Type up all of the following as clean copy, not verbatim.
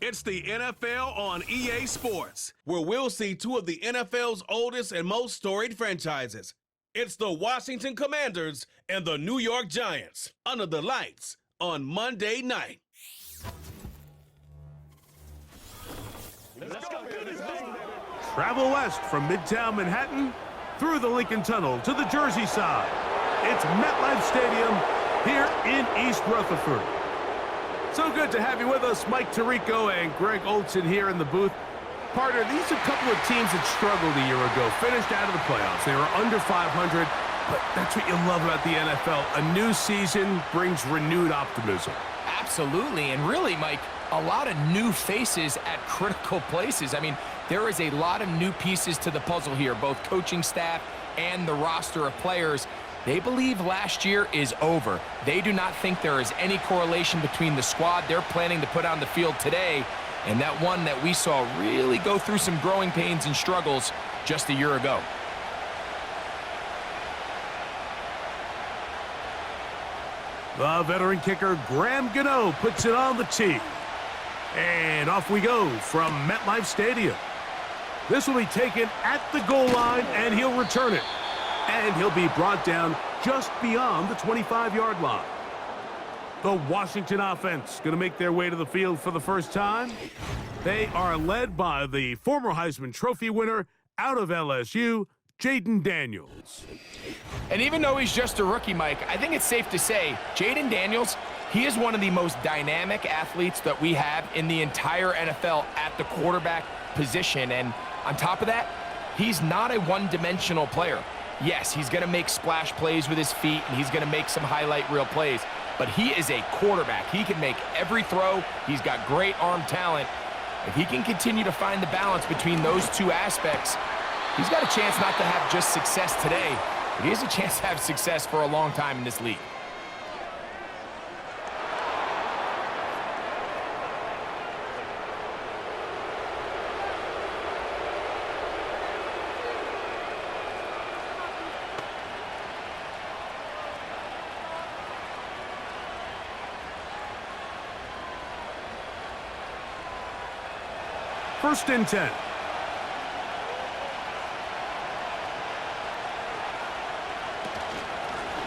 It's the NFL on EA Sports, where we'll see two of the NFL's oldest and most storied franchises. It's the Washington Commanders and the New York Giants under the lights on Monday night. Travel west from Midtown Manhattan through the Lincoln Tunnel to the Jersey side. It's MetLife Stadium here in East Rutherford. So good to have you with us, Mike Tirico and Greg Olson here in the booth. Partner, these are a couple of teams that struggled a year ago, finished out of the playoffs. They were under 500, but that's what you love about the NFL. A new season brings renewed optimism. Absolutely, and really, Mike, a lot of new faces at critical places. I mean, there is a lot of new pieces to the puzzle here, both coaching staff and the roster of players. They believe last year is over. They do not think there is any correlation between the squad they're planning to put on the field today and that one that we saw really go through some growing pains and struggles just a year ago. The veteran kicker, Graham Gano, puts it on the tee. And off we go from MetLife Stadium. This will be taken at the goal line, and he'll return it. And he'll be brought down just beyond the 25-yard line. The Washington offense going to make their way to the field for the first time. They are led by the former Heisman Trophy winner out of LSU, Jayden Daniels. And even though he's just a rookie, Mike, I think it's safe to say Jayden Daniels, he is one of the most dynamic athletes that we have in the entire NFL at the quarterback position. And on top of that, he's not a one-dimensional player. Yes, he's going to make splash plays with his feet, and he's going to make some highlight reel plays, but he is a quarterback. He can make every throw. He's got great arm talent. If he can continue to find the balance between those two aspects, he's got a chance not to have just success today, but he has a chance to have success for a long time in this league. First and 10.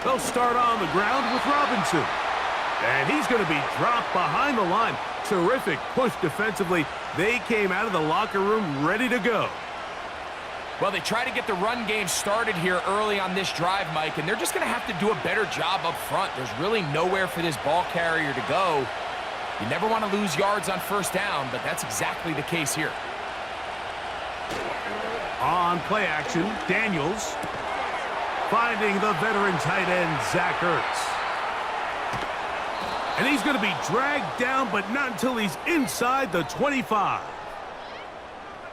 They'll start on the ground with Robinson. And he's going to be dropped behind the line. Terrific push defensively. They came out of the locker room ready to go. Well, they try to get the run game started here early on this drive, Mike, and they're just going to have to do a better job up front. There's really nowhere for this ball carrier to go. You never want to lose yards on first down, but that's exactly the case here. On play action, Daniels finding the veteran tight end, Zach Ertz. And he's going to be dragged down, but not until he's inside the 25.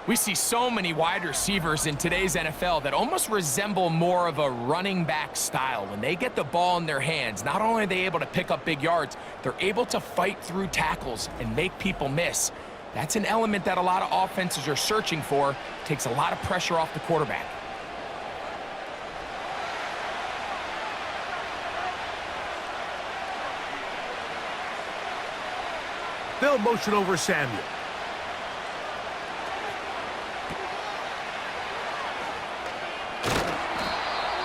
We see so many wide receivers in today's NFL that almost resemble more of a running back style. When they get the ball in their hands, not only are they able to pick up big yards, they're able to fight through tackles and make people miss. That's an element that a lot of offenses are searching for. Takes a lot of pressure off the quarterback. They'll motion over Samuel.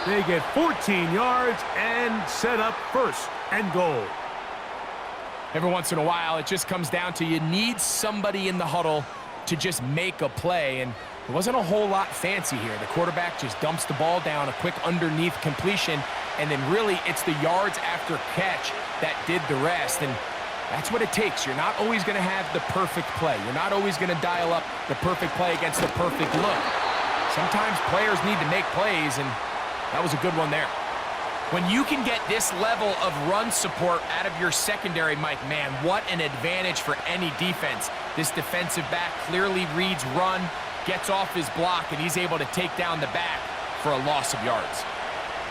They get 14 yards and set up first and goal. Every once in a while, it just comes down to you need somebody in the huddle to just make a play, and it wasn't a whole lot fancy here. The quarterback just dumps the ball down, a quick underneath completion, and then really it's the yards after catch that did the rest, and that's what it takes. You're not always going to have the perfect play. You're not always going to dial up the perfect play against the perfect look. Sometimes players need to make plays, and that was a good one there. When you can get this level of run support out of your secondary, Mike, man, what an advantage for any defense. This defensive back clearly reads run, gets off his block, and he's able to take down the back for a loss of yards.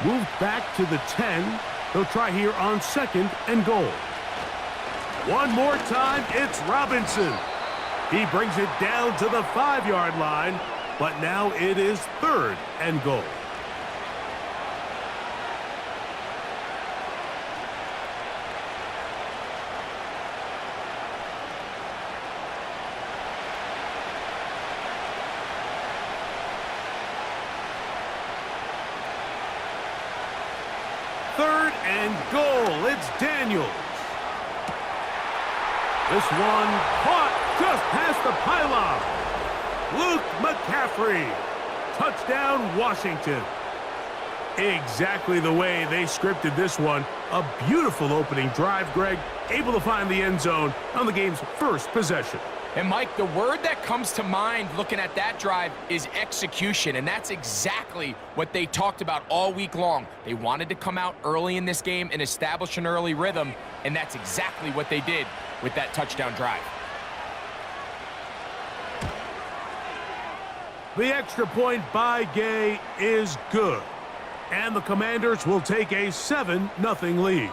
Moved back to the 10. They'll try here on second and goal. One more time, it's Robinson. He brings it down to the 5-yard line, but now it is third and goal. 3rd and goal. It's Daniels. This one caught just past the pylon. Luke McCaffrey. Touchdown, Washington. Exactly the way they scripted this one. A beautiful opening drive, Greg. Able to find the end zone on the game's first possession. And, Mike, the word that comes to mind looking at that drive is execution, and that's exactly what they talked about all week long. They wanted to come out early in this game and establish an early rhythm, and that's exactly what they did with that touchdown drive. The extra point by Gay is good, and the Commanders will take a 7-0 lead.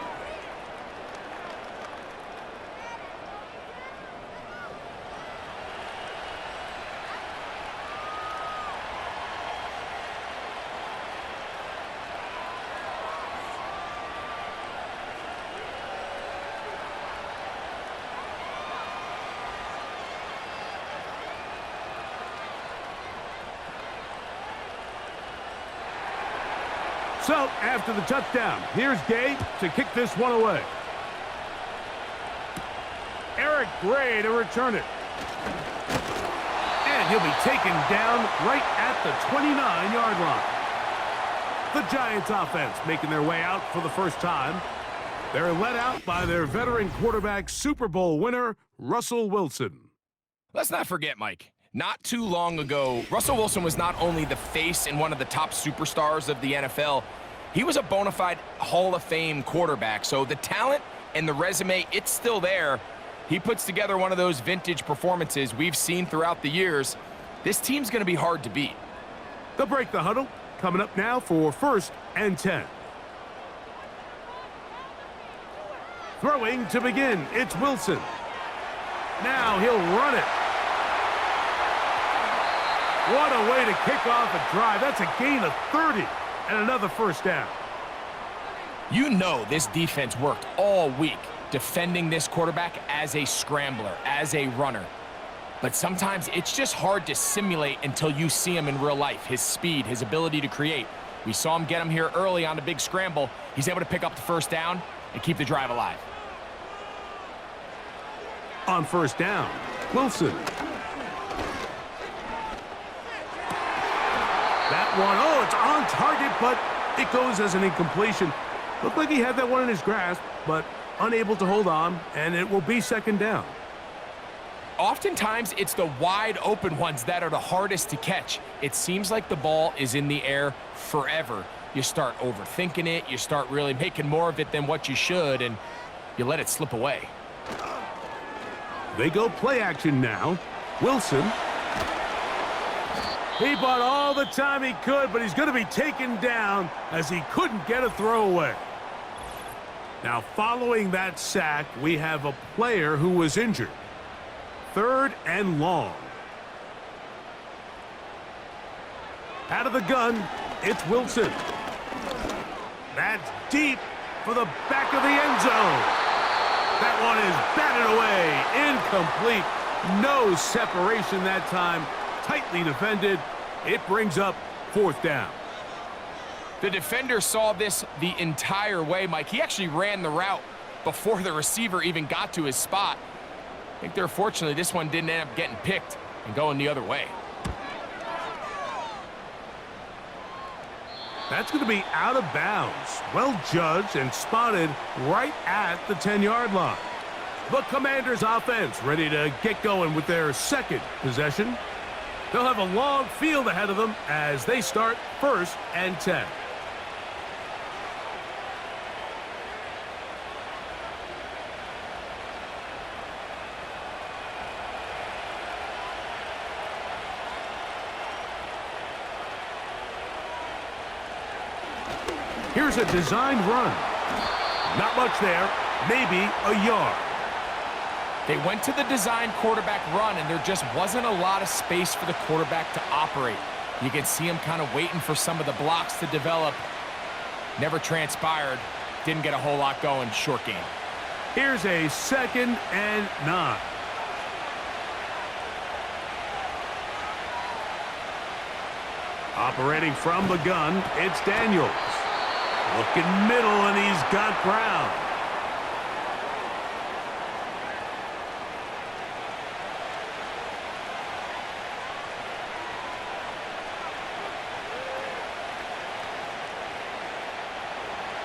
So, after the touchdown, here's Gay to kick this one away. Eric Gray to return it. And he'll be taken down right at the 29-yard line. The Giants offense making their way out for the first time. They're led out by their veteran quarterback, Super Bowl winner, Russell Wilson. Let's not forget, Mike, not too long ago, Russell Wilson was not only the face and one of the top superstars of the NFL, he was a bona fide Hall of Fame quarterback. So the talent and the resume, it's still there. He puts together one of those vintage performances we've seen throughout the years. This team's going to be hard to beat. They'll break the huddle. Coming up now for 1st and 10. Throwing to begin, it's Wilson. Now he'll run it. What a way to kick off a drive. That's a gain of 30 and another first down. You know this defense worked all week defending this quarterback as a scrambler, as a runner. But sometimes it's just hard to simulate until you see him in real life. His speed, his ability to create. We saw him get him here early on the big scramble. He's able to pick up the first down and keep the drive alive. On first down, Wilson. That one, oh, it's on target, but it goes as an incompletion. Looked like he had that one in his grasp, but unable to hold on, and it will be 2nd down. Oftentimes, it's the wide open ones that are the hardest to catch. It seems like the ball is in the air forever. You start overthinking it, you start really making more of it than what you should, and you let it slip away. They go play action now. Wilson. He bought all the time he could, but he's going to be taken down as he couldn't get a throwaway. Now, following that sack, we have a player who was injured. 3rd and long. Out of the gun, it's Wilson. That's deep for the back of the end zone. That one is batted away. Incomplete. No separation that time. Tightly defended. It brings up 4th down. The defender saw this the entire way, Mike. He actually ran the route before the receiver even got to his spot. I think they're fortunately this one didn't end up getting picked and going the other way. That's going to be out of bounds. Well judged and spotted right at the 10-yard line. The Commanders offense ready to get going with their 2nd possession. They'll have a long field ahead of them as they start 1st and 10. Here's a designed run. Not much there, maybe a yard. They went to the design quarterback run, and there just wasn't a lot of space for the quarterback to operate. You can see him kind of waiting for some of the blocks to develop. Never transpired. Didn't get a whole lot going. Short game. Here's a 2nd and 9. Operating from the gun, it's Daniels. Looking middle, and he's got Brown.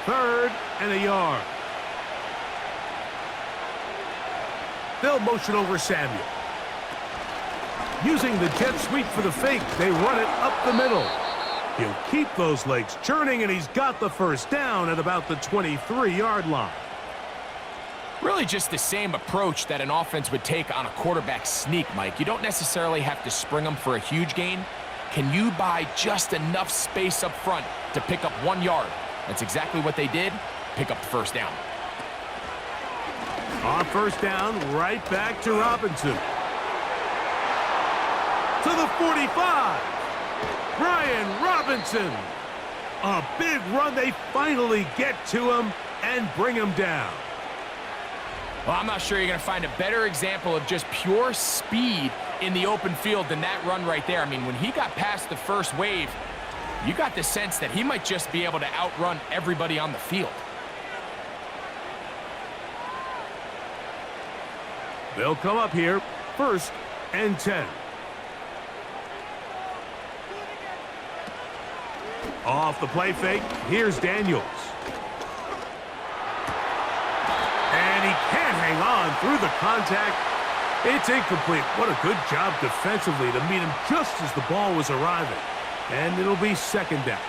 Third and a yard. They'll motion over Samuel. Using the jet sweep for the fake, they run it up the middle. He'll keep those legs churning, and he's got the first down at about the 23-yard line. Really just the same approach that an offense would take on a quarterback sneak, Mike. You don't necessarily have to spring them for a huge gain. Can you buy just enough space up front to pick up 1 yard? That's exactly what they did. Pick up the first down. On first down, right back to Robinson. To the 45. Brian Robinson. A big run. They finally get to him and bring him down. Well, I'm not sure you're going to find a better example of just pure speed in the open field than that run right there. I mean, when he got past the first wave, you got the sense that he might just be able to outrun everybody on the field. They'll come up here, 1st and 10. Off the play fake, here's Daniels. And he can't hang on through the contact. It's incomplete. What a good job defensively to meet him just as the ball was arriving. And it'll be 2nd down.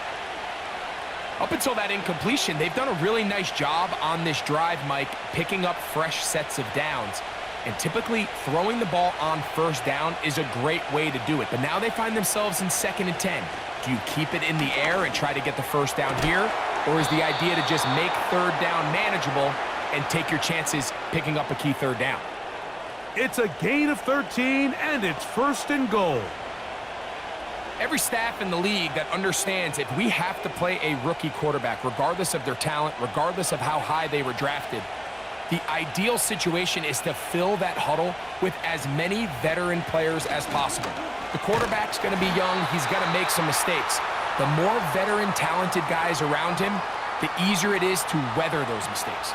Up until that incompletion, they've done a really nice job on this drive, Mike, picking up fresh sets of downs. And typically, throwing the ball on 1st down is a great way to do it. But now they find themselves in 2nd and 10. Do you keep it in the air and try to get the first down here? Or is the idea to just make 3rd down manageable and take your chances picking up a key 3rd down? It's a gain of 13, and it's 1st and goal. Every staff in the league that understands if we have to play a rookie quarterback, regardless of their talent, regardless of how high they were drafted, the ideal situation is to fill that huddle with as many veteran players as possible. The quarterback's going to be young. He's going to make some mistakes. The more veteran, talented guys around him, the easier it is to weather those mistakes.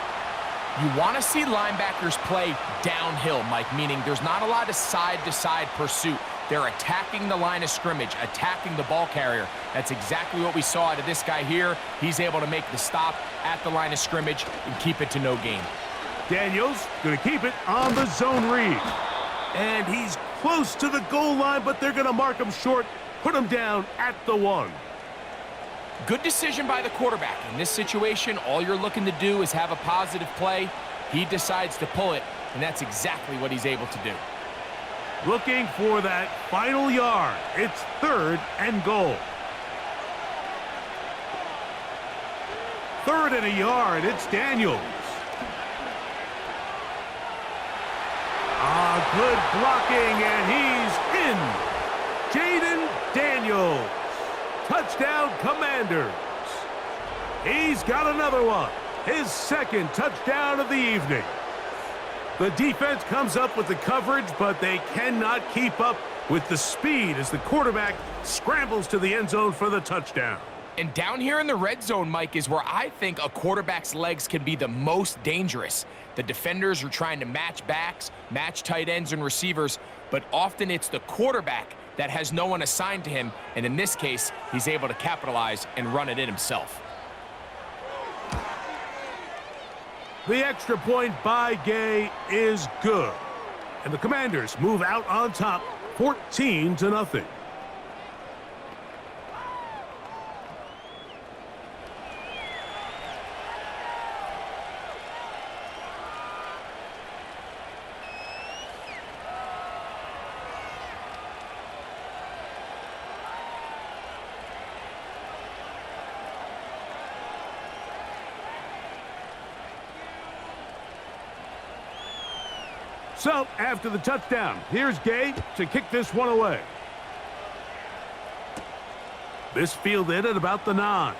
You want to see linebackers play downhill, Mike, meaning there's not a lot of side-to-side pursuit. They're attacking the line of scrimmage, attacking the ball carrier. That's exactly what we saw out of this guy here. He's able to make the stop at the line of scrimmage and keep it to no gain. Daniels going to keep it on the zone read. And he's close to the goal line, but they're going to mark him short, put him down at the 1. Good decision by the quarterback. In this situation, all you're looking to do is have a positive play. He decides to pull it, and that's exactly what he's able to do. Looking for that final yard. It's 3rd and goal. 3rd and a yard. It's Daniels. Good blocking, and he's in. Jaden Daniels. Touchdown, Commanders. He's got another one. His 2nd touchdown of the evening. The defense comes up with the coverage, but they cannot keep up with the speed as the quarterback scrambles to the end zone for the touchdown. And down here in the red zone, Mike, is where I think a quarterback's legs can be the most dangerous. The defenders are trying to match backs, match tight ends and receivers, but often it's the quarterback that has no one assigned to him, and in this case, he's able to capitalize and run it in himself. The extra point by Gay is good. And the Commanders move out on top, 14-0. So, after the touchdown, here's Gay to kick this one away. This fielded at about the 9.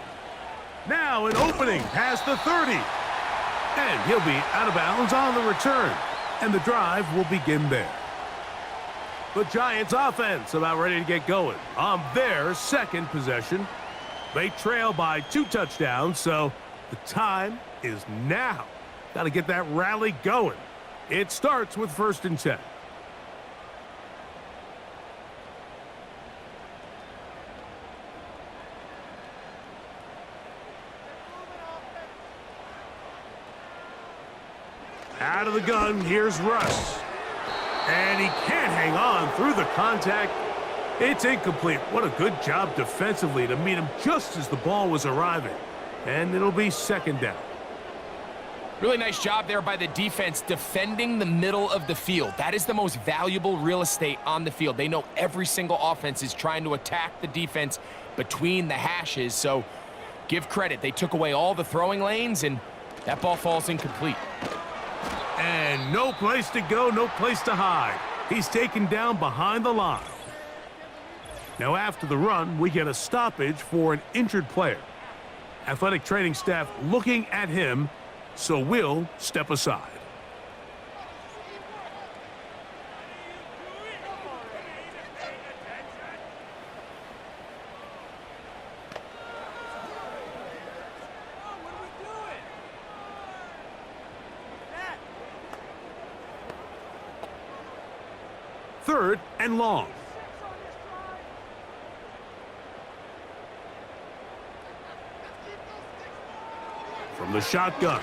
Now an opening past the 30. And he'll be out of bounds on the return. And the drive will begin there. The Giants offense about ready to get going on their 2nd possession. They trail by 2 touchdowns, so the time is now. Got to get that rally going. It starts with 1st and 10. Out of the gun, here's Russ. And he can't hang on through the contact. It's incomplete. What a good job defensively to meet him just as the ball was arriving. And it'll be 2nd down. Really nice job there by the defense defending the middle of the field. That is the most valuable real estate on the field. They know every single offense is trying to attack the defense between the hashes. So give credit. They took away all the throwing lanes, and that ball falls incomplete. And no place to go, no place to hide. He's taken down behind the line. Now after the run, we get a stoppage for an injured player. Athletic training staff looking at him, so we'll step aside. Third and long. From the shotgun.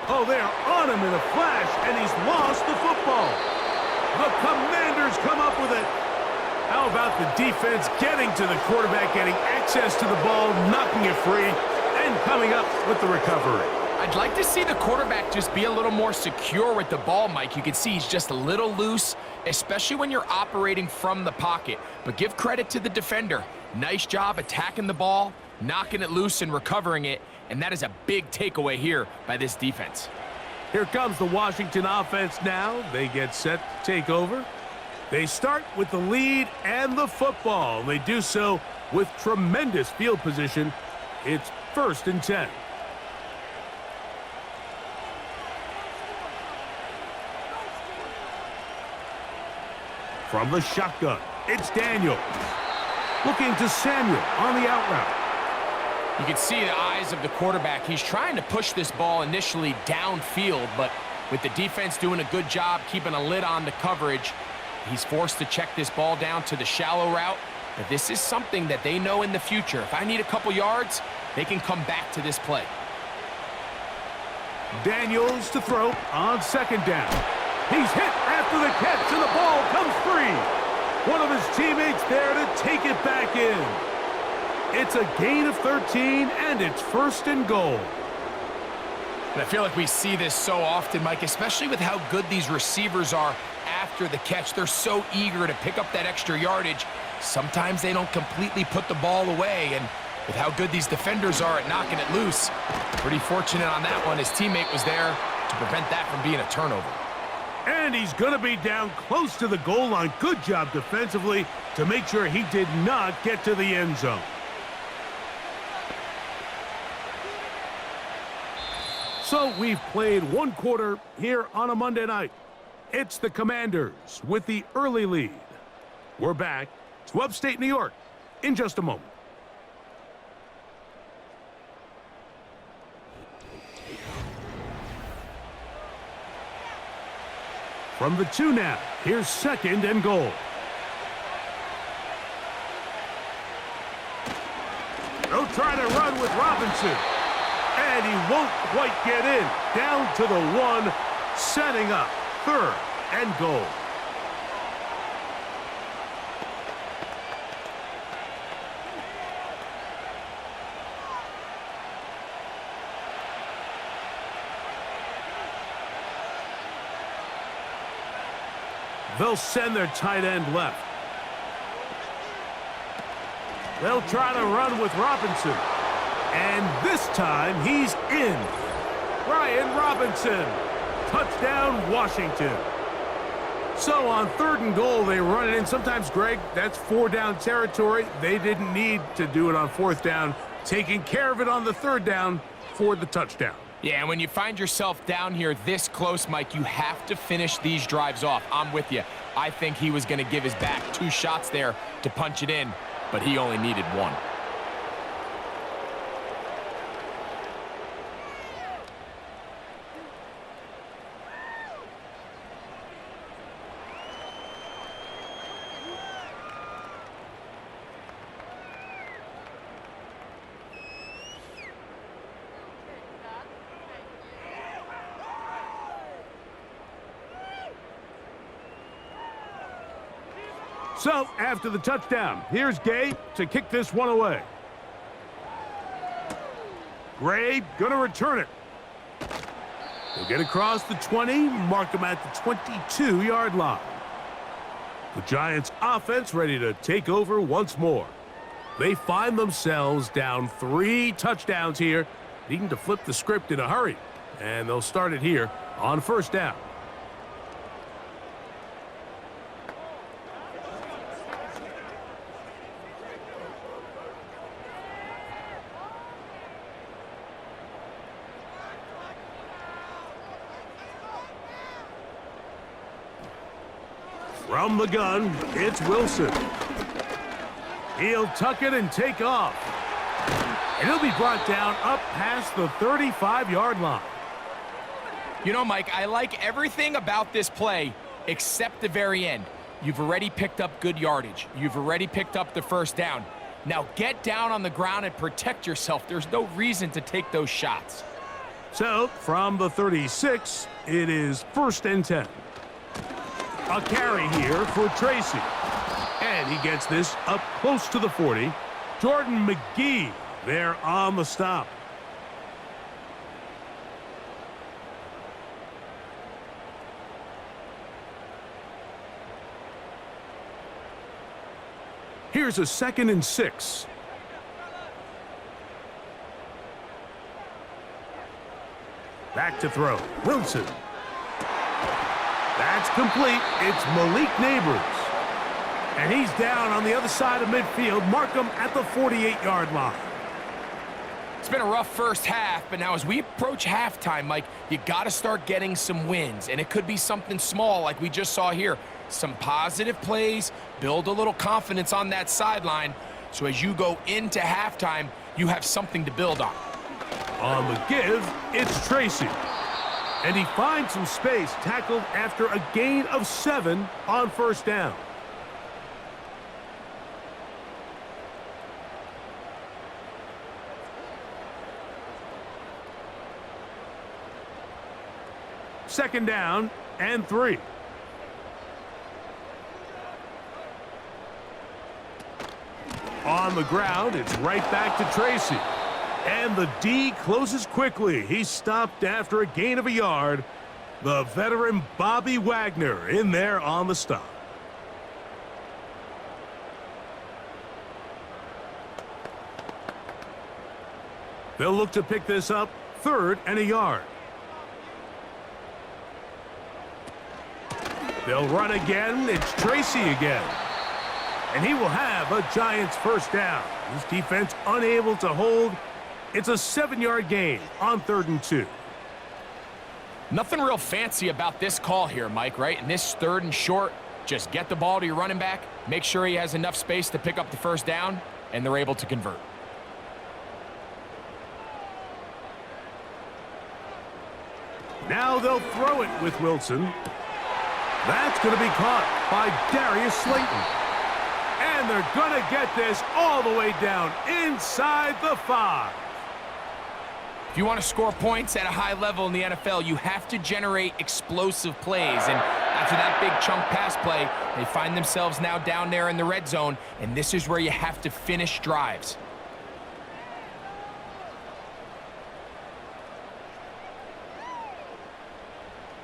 Oh, they're on him in a flash, and he's lost the football. The Commanders come up with it. How about the defense getting to the quarterback, getting access to the ball, knocking it free, and coming up with the recovery? I'd like to see the quarterback just be a little more secure with the ball, Mike. You can see he's just a little loose, especially when you're operating from the pocket. But give credit to the defender. Nice job attacking the ball, knocking it loose and recovering it, and that is a big takeaway here by this defense. Here comes the Washington offense now. They get set to take over. They start with the lead and the football. They do so with tremendous field position. It's 1st and 10. From the shotgun, it's Daniel. Looking to Samuel on the out route. You can see the eyes of the quarterback. He's trying to push this ball initially downfield, but with the defense doing a good job keeping a lid on the coverage, he's forced to check this ball down to the shallow route. But this is something that they know in the future. If I need a couple yards, they can come back to this play. Daniels to throw on 2nd down. He's hit after the catch, and the ball comes free. One of his teammates there to take it back in. It's a gain of 13, and it's 1st and goal. And I feel like we see this so often, Mike, especially with how good these receivers are after the catch. They're so eager to pick up that extra yardage. Sometimes they don't completely put the ball away, and with how good these defenders are at knocking it loose, pretty fortunate on that one. His teammate was there to prevent that from being a turnover. And he's going to be down close to the goal line. Good job defensively to make sure he did not get to the end zone. So we've played 1 quarter here on a Monday night. It's the Commanders with the early lead. We're back to upstate New York in just a moment. From the 2 now, here's 2nd and goal. They'll try to run with Robinson. And he won't quite get in. Down to the 1, setting up 3rd and goal. They'll send their tight end left. They'll try to run with Robinson. And this time, he's in. Brian Robinson. Touchdown, Washington. So on 3rd and goal, they run it in. Sometimes, Greg, that's 4-down territory. They didn't need to do it on 4th down. Taking care of it on the 3rd down for the touchdown. Yeah, and when you find yourself down here this close, Mike, you have to finish these drives off. I'm with you. I think he was going to give his back 2 shots there to punch it in, but he only needed 1. So, after the touchdown, here's Gabe to kick this one away. Gray gonna return it. He'll get across the 20, mark him at the 22-yard line. The Giants offense ready to take over once more. They find themselves down 3 touchdowns here, needing to flip the script in a hurry. And they'll start it here on first down. From the gun, it's Wilson. He'll tuck it and take off. And he'll be brought down up past the 35-yard line. You know, Mike, I like everything about this play except the very end. You've already picked up good yardage. You've already picked up the first down. Now get down on the ground and protect yourself. There's no reason to take those shots. So, from the 36, it is 1st and 10. A carry here for Tracy. And he gets this up close to the 40. Jordan McGee there on the stop. Here's a 2nd and 6. Back to throw. Wilson. That's complete. It's Malik Neighbors. And he's down on the other side of midfield. Mark him at the 48-yard line. It's been a rough first half, but now as we approach halftime, Mike, you got to start getting some wins. And it could be something small like we just saw here. Some positive plays, build a little confidence on that sideline. So as you go into halftime, you have something to build on. On the give, it's Tracy. And he finds some space, tackled after a gain of 7 on first down. Second down and 3. On the ground, it's right back to Tracy. And the D closes quickly. He's stopped after a gain of a yard. The veteran Bobby Wagner in there on the stop. They'll look to pick this up 3rd and a yard. They'll run again. It's Tracy again. And he will have a Giants first down. This defense unable to hold. It's a 7-yard gain on 3rd and 2. Nothing real fancy about this call here, Mike, right? In this 3rd and short, just get the ball to your running back, make sure he has enough space to pick up the first down, and they're able to convert. Now they'll throw it with Wilson. That's going to be caught by Darius Slayton. And they're going to get this all the way down inside the 5. If you want to score points at a high level in the NFL, you have to generate explosive plays. And after that big chunk pass play, they find themselves now down there in the red zone, and this is where you have to finish drives.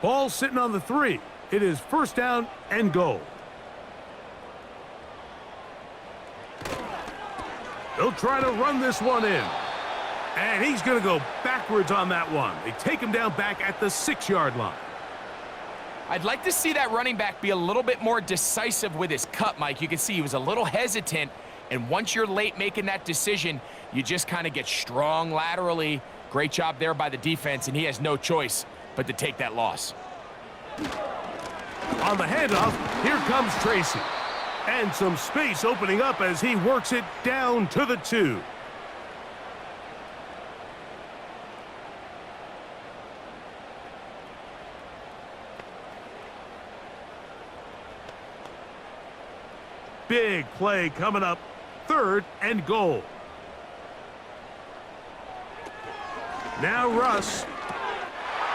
Ball sitting on the 3. It is 1st down and goal. They'll try to run this one in. And he's going to go backwards on that one. They take him down back at the 6-yard line. I'd like to see that running back be a little bit more decisive with his cut, Mike. You can see he was a little hesitant, and once you're late making that decision, you just kind of get strong laterally. Great job there by the defense, and he has no choice but to take that loss. On the handoff, here comes Tracy. And some space opening up as he works it down to the 2. Big play coming up. 3rd and goal. Now Russ.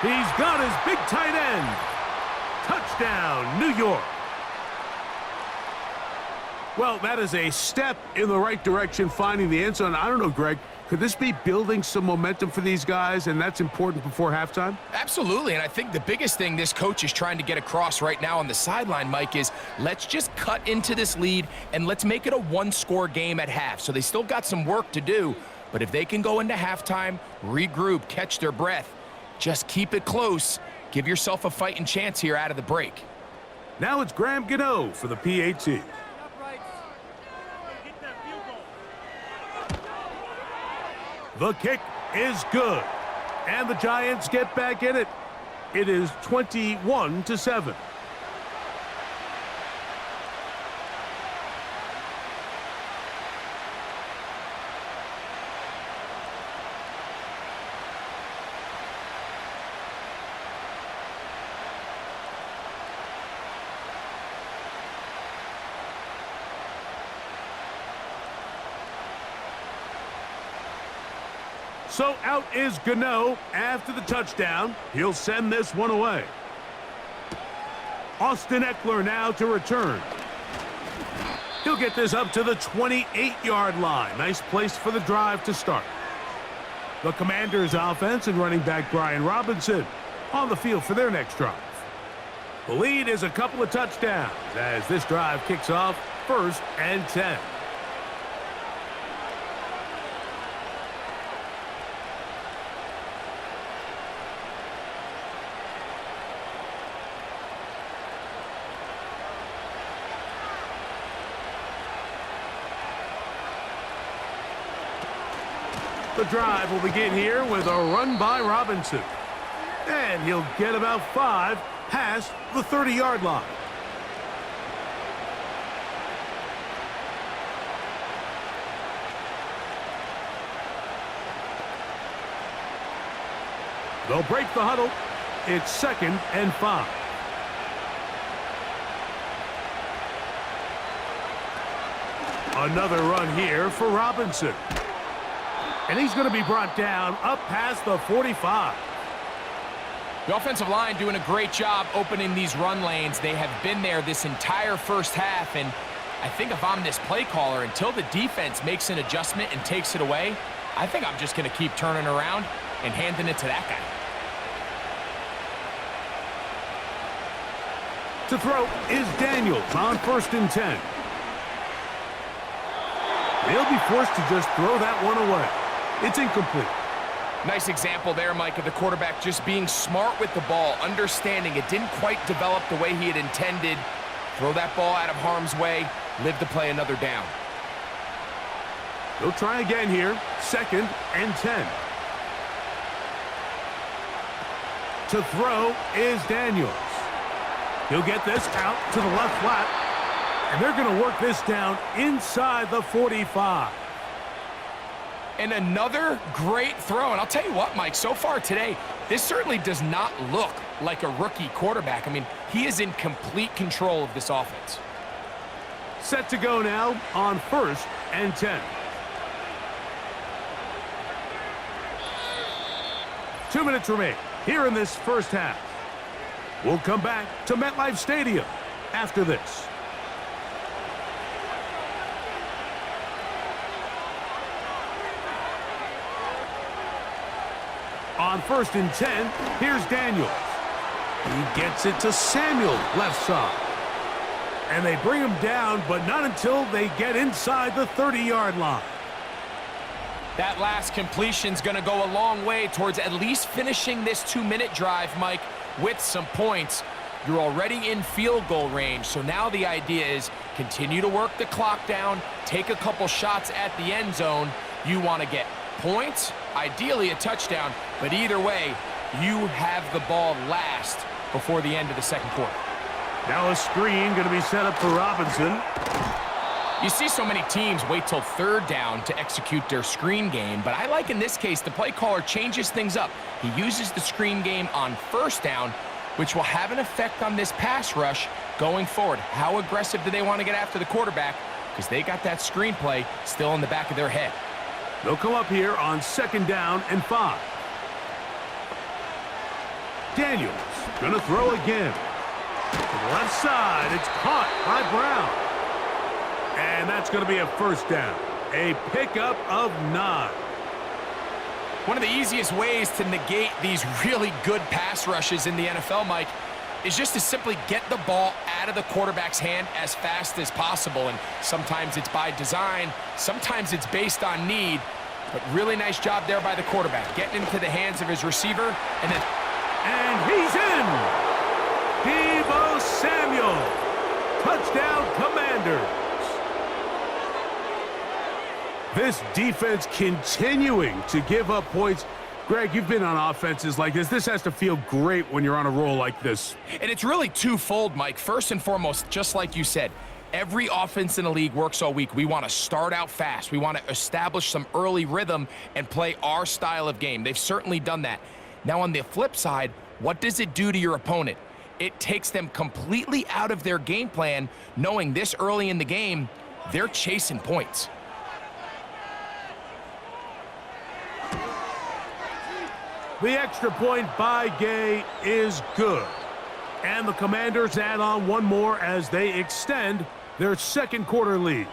He's got his big tight end. Touchdown, New York. Well, that is a step in the right direction, finding the end zone. I don't know, Greg, could this be building some momentum for these guys, and that's important before halftime? Absolutely, and I think the biggest thing this coach is trying to get across right now on the sideline, Mike, is let's just cut into this lead and let's make it a one-score game at half. So they still got some work to do, but if they can go into halftime, regroup, catch their breath, just keep it close, give yourself a fighting chance here out of the break. Now it's Graham Gano for the PAT. The kick is good, and the Giants get back in it. It is 21-7. So out is Gano after the touchdown. He'll send this one away. Austin Eckler now to return. He'll get this up to the 28-yard line. Nice place for the drive to start. The Commanders' offense and running back Brian Robinson on the field for their next drive. The lead is a couple of touchdowns as this drive kicks off 1st and 10. The drive will begin here with a run by Robinson. And he'll get about 5 past the 30-yard line. They'll break the huddle. It's 2nd and 5. Another run here for Robinson. And he's going to be brought down up past the 45. The offensive line doing a great job opening these run lanes. They have been there this entire first half, and I think if I'm this play caller, until the defense makes an adjustment and takes it away, I think I'm just going to keep turning around and handing it to that guy. To throw is Daniels on 1st and 10. They'll be forced to just throw that one away. It's incomplete. Nice example there, Mike, of the quarterback just being smart with the ball, understanding it didn't quite develop the way he had intended. Throw that ball out of harm's way, live to play another down. They'll try again here, 2nd and 10. To throw is Daniels. He'll get this out to the left flat, and they're going to work this down inside the 45. And another great throw. And I'll tell you what, Mike, so far today, this certainly does not look like a rookie quarterback. I mean, he is in complete control of this offense. Set to go now on 1st and 10. 2 minutes remain here in this first half. We'll come back to MetLife Stadium after this. On 1st and 10, here's Daniels. He gets it to Samuel, left side. And they bring him down, but not until they get inside the 30-yard line. That last completion's going to go a long way towards at least finishing this 2-minute drive, Mike, with some points. You're already in field goal range, so now the idea is continue to work the clock down, take a couple shots at the end zone. You want to get points, ideally a touchdown, but either way, you have the ball last before the end of the second quarter. Now a screen going to be set up for Robinson. You see so many teams wait till 3rd down to execute their screen game, but I like in this case the play caller changes things up. He uses the screen game on 1st down, which will have an effect on this pass rush going forward. How aggressive do they want to get after the quarterback? Because they got that screen play still in the back of their head. They'll come up here on 2nd down and 5. Daniels going to throw again. To the left side, it's caught by Brown. And that's going to be a first down. A pickup of 9. One of the easiest ways to negate these really good pass rushes in the NFL, Mike, is just to simply get the ball out of the quarterback's hand as fast as possible. And sometimes it's by design, sometimes it's based on need. But really nice job there by the quarterback, getting into the hands of his receiver, and then... And he's in! Deebo Samuel! Touchdown, Commanders! This defense continuing to give up points. Greg, you've been on offenses like this. This has to feel great when you're on a roll like this. And it's really twofold, Mike. First and foremost, just like you said, every offense in the league works all week. We want to start out fast. We want to establish some early rhythm and play our style of game. They've certainly done that. Now, on the flip side, what does it do to your opponent? It takes them completely out of their game plan, knowing this early in the game, they're chasing points. The extra point by Gay is good. And the Commanders add on one more as they extend their second quarter lead.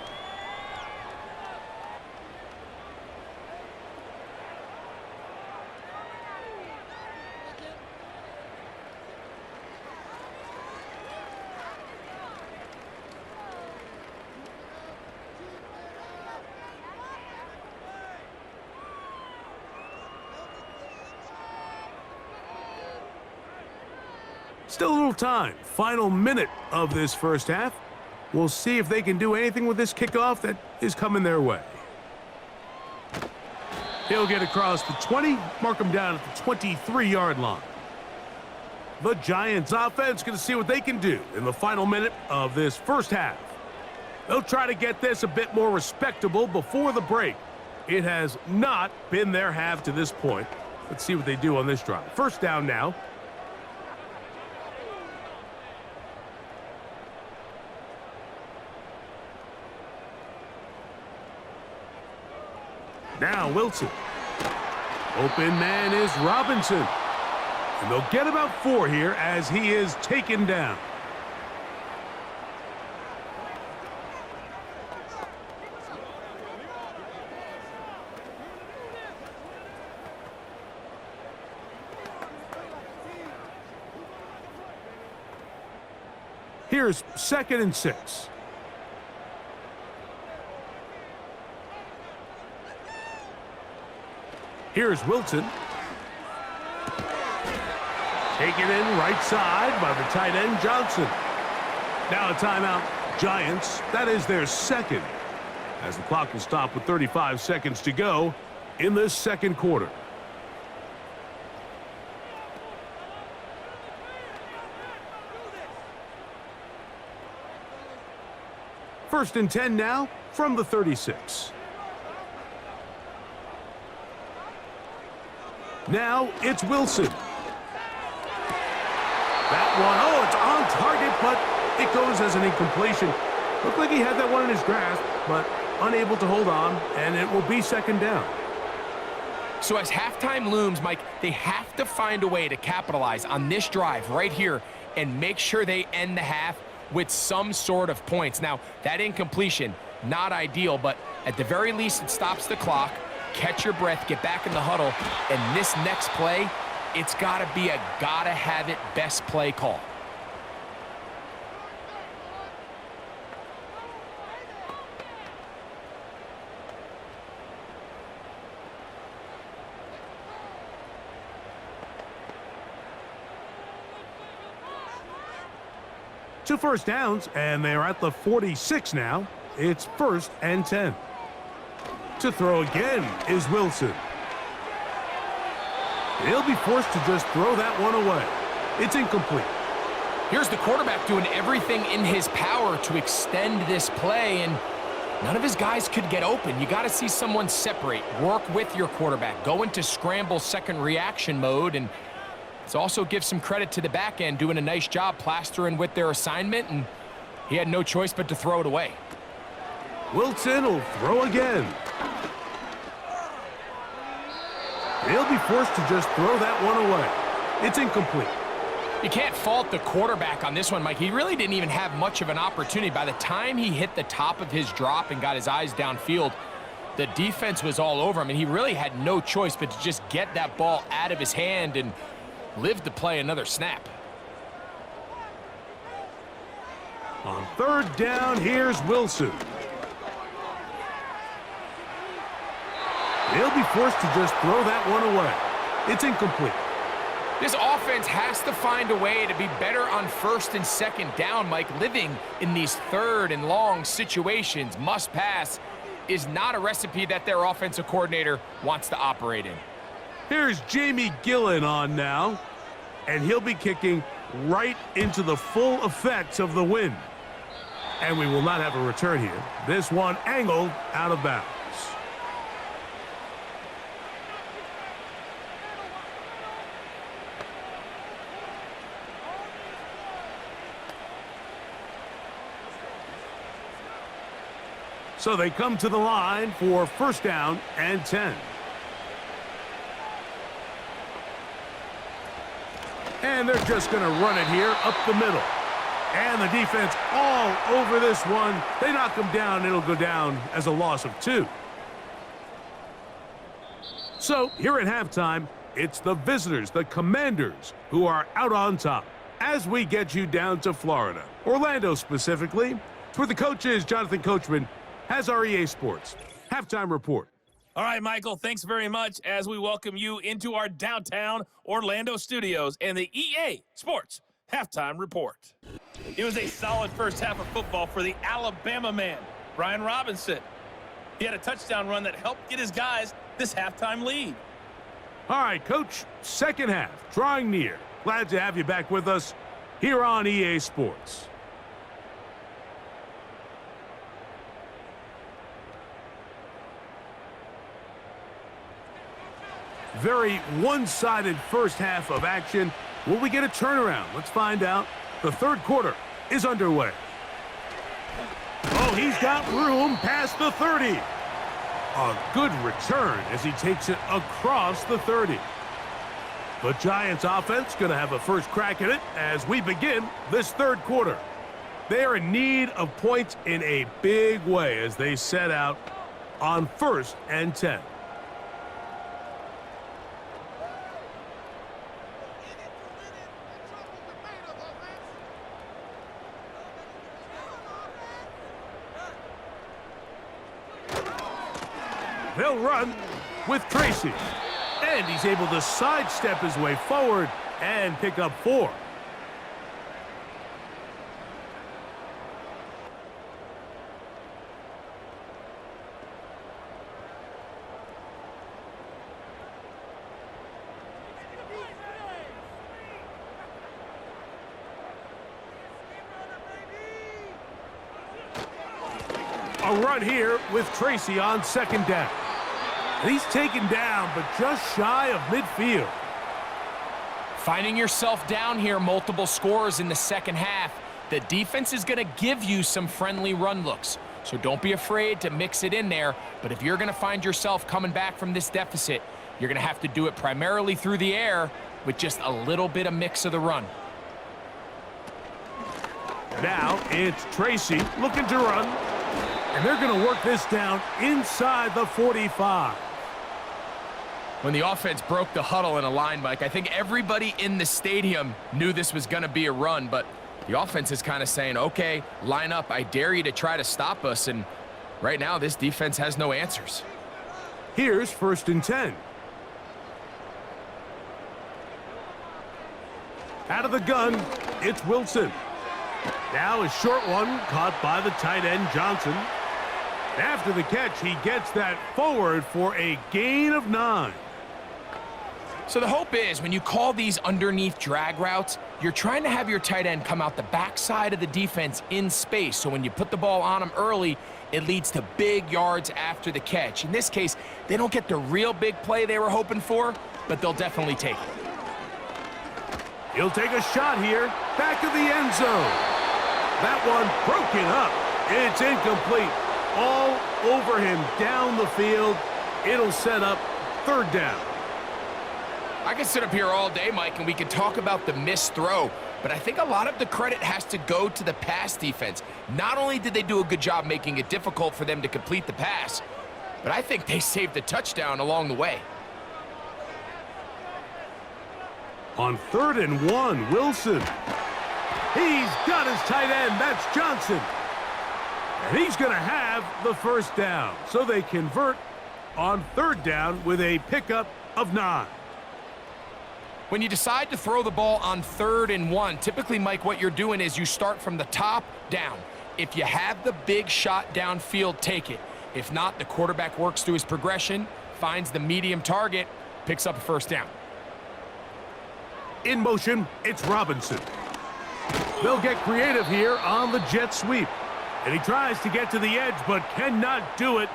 Still a little time. Final minute of this first half. We'll see if they can do anything with this kickoff that is coming their way. He'll get across the 20, mark him down at the 23-yard line. The Giants offense going to see what they can do in the final minute of this first half. They'll try to get this a bit more respectable before the break. It has not been their half to this point. Let's see what they do on this drive. First down now. Now Wilson. Open man is Robinson. And they'll get about 4 here as he is taken down. Here's 2nd and 6. Here's Wilson. Taken in right side by the tight end, Johnson. Now a timeout, Giants. That is their second, as the clock will stop with 35 seconds to go in this second quarter. First and 10 now from the 36. Now it's Wilson. That one, oh, it's on target, but it goes as an incompletion. Looked like he had that one in his grasp, but unable to hold on, and it will be second down. So as halftime looms, Mike, they have to find a way to capitalize on this drive right here and make sure they end the half with some sort of points. Now, that incompletion, not ideal, but at the very least, it stops the clock. Catch your breath, get back in the huddle, and this next play, it's got to be a gotta-have-it best play call. Two first downs, and they're at the 46 now. It's 1st and 10. To throw again is Wilson. He'll be forced to just throw that one away. It's incomplete. Here's the quarterback doing everything in his power to extend this play, and none of his guys could get open. You got to see someone separate, work with your quarterback, go into scramble second reaction mode, and let's also give some credit to the back end doing a nice job plastering with their assignment, and he had no choice but to throw it away. Wilson will throw again. He'll be forced to just throw that one away. It's incomplete. You can't fault the quarterback on this one, Mike. He really didn't even have much of an opportunity. By the time he hit the top of his drop and got his eyes downfield, the defense was all over him, and he really had no choice but to just get that ball out of his hand and live to play another snap. On third down, here's Wilson. He'll be forced to just throw that one away. It's incomplete. This offense has to find a way to be better on first and second down, Mike. Living in these third and long situations, must pass, is not a recipe that their offensive coordinator wants to operate in. Here's Jamie Gillen on now, and he'll be kicking right into the full effects of the wind. And we will not have a return here. This one angled out of bounds. So they come to the line for first down and 10. And they're just going to run it here up the middle. And the defense all over this one. They knock him down. It'll go down as a loss of 2. So here at halftime, it's the visitors, the Commanders, who are out on top as we get you down to Florida, Orlando specifically. For the coaches, Jonathan Coachman has our EA Sports halftime report. All right, Michael, thanks very much as we welcome you into our downtown Orlando studios and the EA Sports halftime report. It was a solid first half of football for the Alabama man, Brian Robinson. He had a touchdown run that helped get his guys this halftime lead. All right, Coach, second half, drawing near. Glad to have you back with us here on EA Sports. Very one-sided first half of action. Will we get a turnaround? Let's find out. The third quarter is underway. Oh, he's got room past the 30. A good return as he takes it across the 30. The Giants offense going to have a first crack at it as we begin this third quarter. They are in need of points in a big way as they set out on first and 10. They'll run with Tracy. And he's able to sidestep his way forward and pick up 4. A run here with Tracy on second down. And he's taken down, but just shy of midfield. Finding yourself down here, multiple scores in the second half. The defense is going to give you some friendly run looks. So don't be afraid to mix it in there. But if you're going to find yourself coming back from this deficit, you're going to have to do it primarily through the air with just a little bit of mix of the run. Now it's Tracy looking to run. And they're going to work this down inside the 45. When the offense broke the huddle in a line, Mike, I think everybody in the stadium knew this was going to be a run, but the offense is kind of saying, okay, line up. I dare you to try to stop us. And right now, this defense has no answers. Here's first and 10. Out of the gun, it's Wilson. Now a short one caught by the tight end Johnson. After the catch, he gets that forward for a gain of 9. So the hope is when you call these underneath drag routes, you're trying to have your tight end come out the backside of the defense in space. So when you put the ball on him early, it leads to big yards after the catch. In this case, they don't get the real big play they were hoping for, but they'll definitely take it. He'll take a shot here, back of the end zone. That one broken up. It's incomplete. All over him down the field. It'll set up third down. I could sit up here all day, Mike, and we could talk about the missed throw, but I think a lot of the credit has to go to the pass defense. Not only did they do a good job making it difficult for them to complete the pass, but I think they saved a touchdown along the way. On 3rd and 1, Wilson. He's got his tight end. That's Johnson. And he's going to have the first down. So they convert on 3rd down with a pickup of 9. When you decide to throw the ball on 3rd and 1, typically, Mike, what you're doing is you start from the top down. If you have the big shot downfield, take it. If not, the quarterback works through his progression, finds the medium target, picks up a first down. In motion, it's Robinson. They'll get creative here on the jet sweep. And he tries to get to the edge, but cannot do it.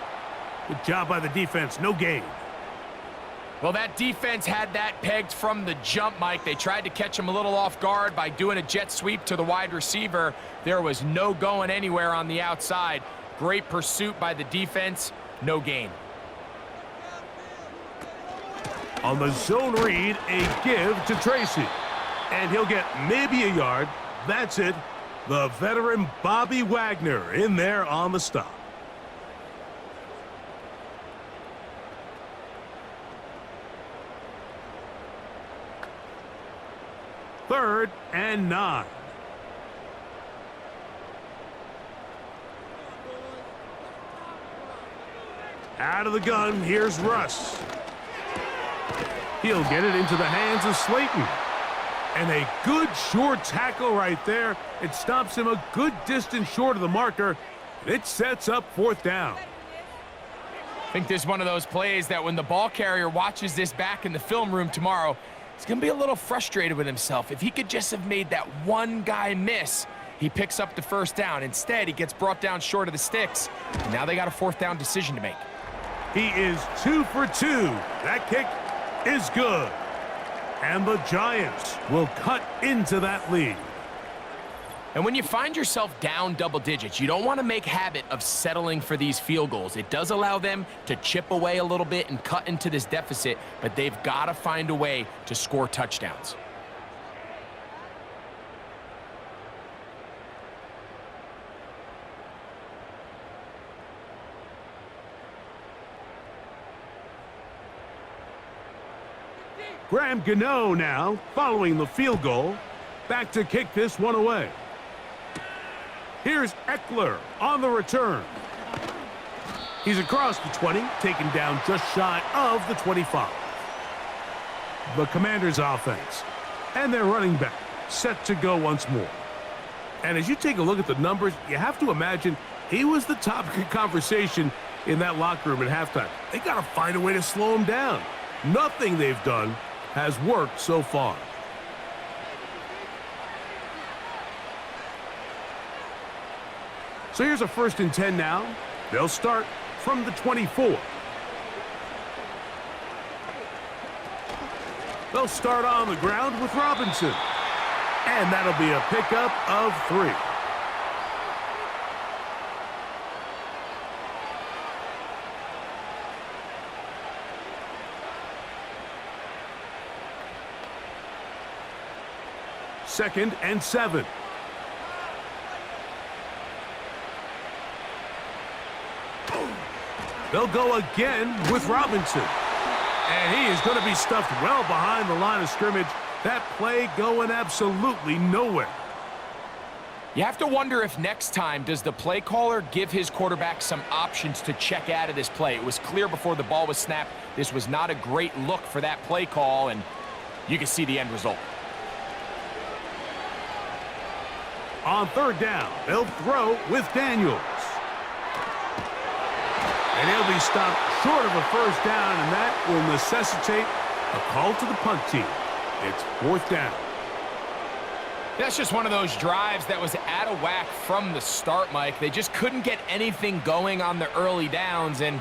Good job by the defense, no gain. Well, that defense had that pegged from the jump, Mike. They tried to catch him a little off guard by doing a jet sweep to the wide receiver. There was no going anywhere on the outside. Great pursuit by the defense, no gain. On the zone read, a give to Tracy. And he'll get maybe a yard. That's it. The veteran Bobby Wagner in there on the stop. Third and 9. Out of the gun, here's Russ. He'll get it into the hands of Slayton. And a good short tackle right there. It stops him a good distance short of the marker. It sets up 4th down. I think this is one of those plays that when the ball carrier watches this back in the film room tomorrow, he's going to be a little frustrated with himself. If he could just have made that one guy miss, he picks up the first down. Instead, he gets brought down short of the sticks. And now they got a 4th down decision to make. He is 2 for 2. That kick is good. And the Giants will cut into that lead. And when you find yourself down double digits, you don't want to make habit of settling for these field goals. It does allow them to chip away a little bit and cut into this deficit, but they've got to find a way to score touchdowns. Graham Gano now, following the field goal. Back to kick this one away. Here's Eckler on the return. He's across the 20, taken down just shy of the 25. The Commanders' offense and their running back set to go once more. And as you take a look at the numbers, you have to imagine he was the topic of conversation in that locker room at halftime. They got to find a way to slow him down. Nothing they've done has worked so far. So here's a 1st and 10 now. They'll start from the 24. They'll start on the ground with Robinson. And that'll be a pickup of 3. Second and 7. They'll go again with Robinson. And he is going to be stuffed well behind the line of scrimmage. That play going absolutely nowhere. You have to wonder if next time, does the play caller give his quarterback some options to check out of this play? It was clear before the ball was snapped. This was not a great look for that play call, and you can see the end result. On 3rd down, they'll throw with Daniels. And he'll be stopped short of a first down, and that will necessitate a call to the punt team. It's 4th down. That's just one of those drives that was out of whack from the start, Mike. They just couldn't get anything going on the early downs, and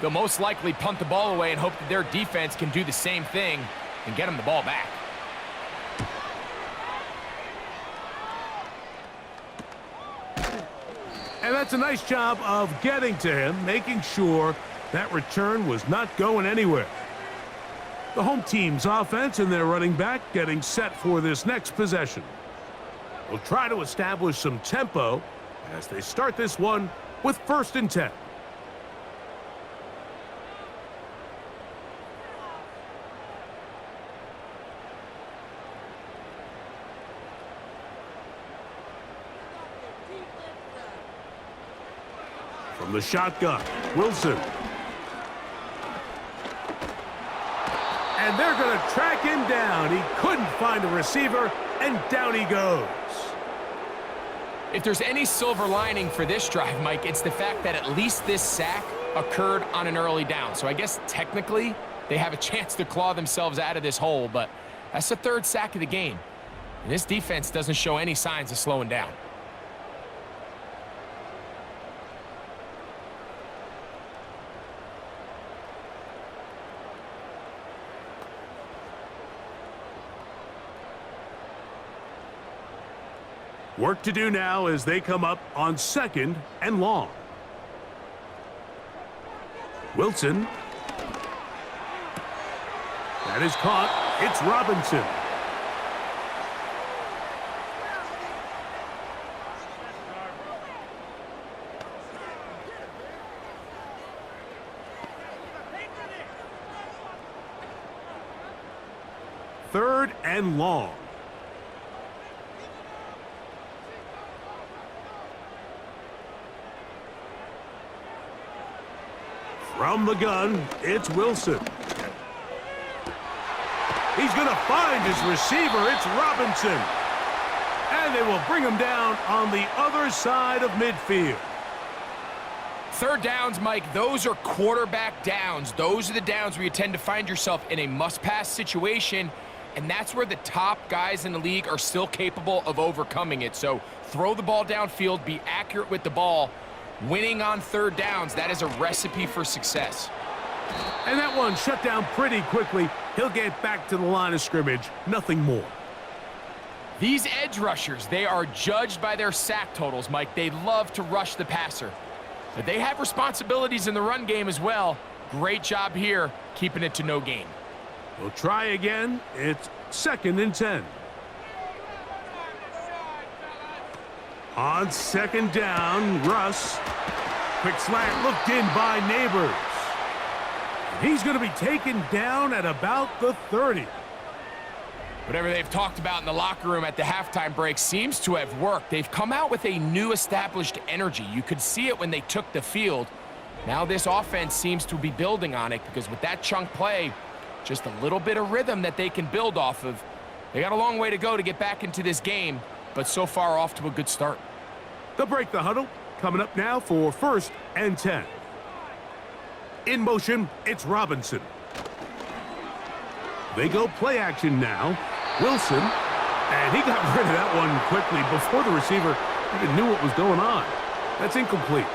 they'll most likely punt the ball away and hope that their defense can do the same thing and get them the ball back. And that's a nice job of getting to him, making sure that return was not going anywhere. The home team's offense and their running back getting set for this next possession. They'll try to establish some tempo as they start this one with 1st and 10. From the shotgun, Wilson. And they're going to track him down. He couldn't find a receiver, and down he goes. If there's any silver lining for this drive, Mike, it's the fact that at least this sack occurred on an early down. So I guess technically they have a chance to claw themselves out of this hole, but that's the 3rd sack of the game. And this defense doesn't show any signs of slowing down. Work to do now as they come up on 2nd and long. Wilson. That is caught. It's Robinson. Third and long. From the gun, it's Wilson. He's going to find his receiver. It's Robinson. And they will bring him down on the other side of midfield. 3rd downs, Mike, those are quarterback downs. Those are the downs where you tend to find yourself in a must-pass situation, and that's where the top guys in the league are still capable of overcoming it. So throw the ball downfield, be accurate with the ball. Winning on 3rd downs, that is a recipe for success. And that one shut down pretty quickly. He'll get back to the line of scrimmage, nothing more. These edge rushers, they are judged by their sack totals, Mike. They love to rush the passer. But they have responsibilities in the run game as well. Great job here, keeping it to no gain. We'll try again. It's 2nd and 10. On 2nd down, Russ. Quick slant looked in by Neighbors. He's going to be taken down at about the 30. Whatever they've talked about in the locker room at the halftime break seems to have worked. They've come out with a new established energy. You could see it when they took the field. Now this offense seems to be building on it because with that chunk play, just a little bit of rhythm that they can build off of. They got a long way to go to get back into this game, but so far off to a good start. They'll break the huddle. Coming up now for 1st and 10. In motion, it's Robinson. They go play action now. Wilson, and he got rid of that one quickly before the receiver even knew what was going on. That's incomplete.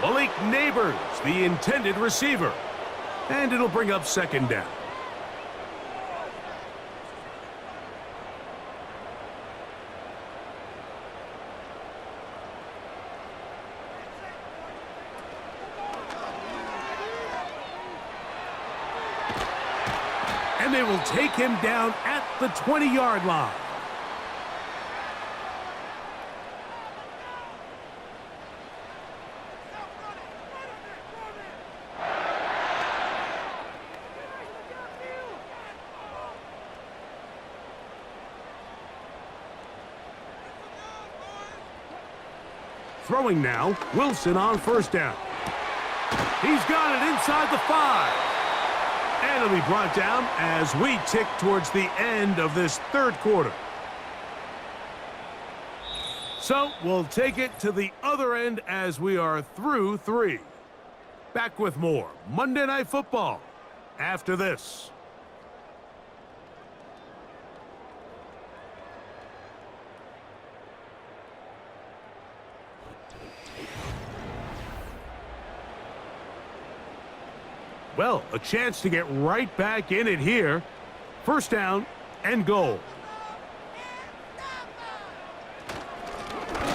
Malik Neighbors, the intended receiver. And it'll bring up 2nd down. And they will take him down at the 20-yard line. Throwing now, Wilson on 1st down. He's got it inside the 5. And it'll be brought down as we tick towards the end of this 3rd quarter. So we'll take it to the other end as we are through 3. Back with more Monday Night Football after this. Well, a chance to get right back in it here. 1st down and goal.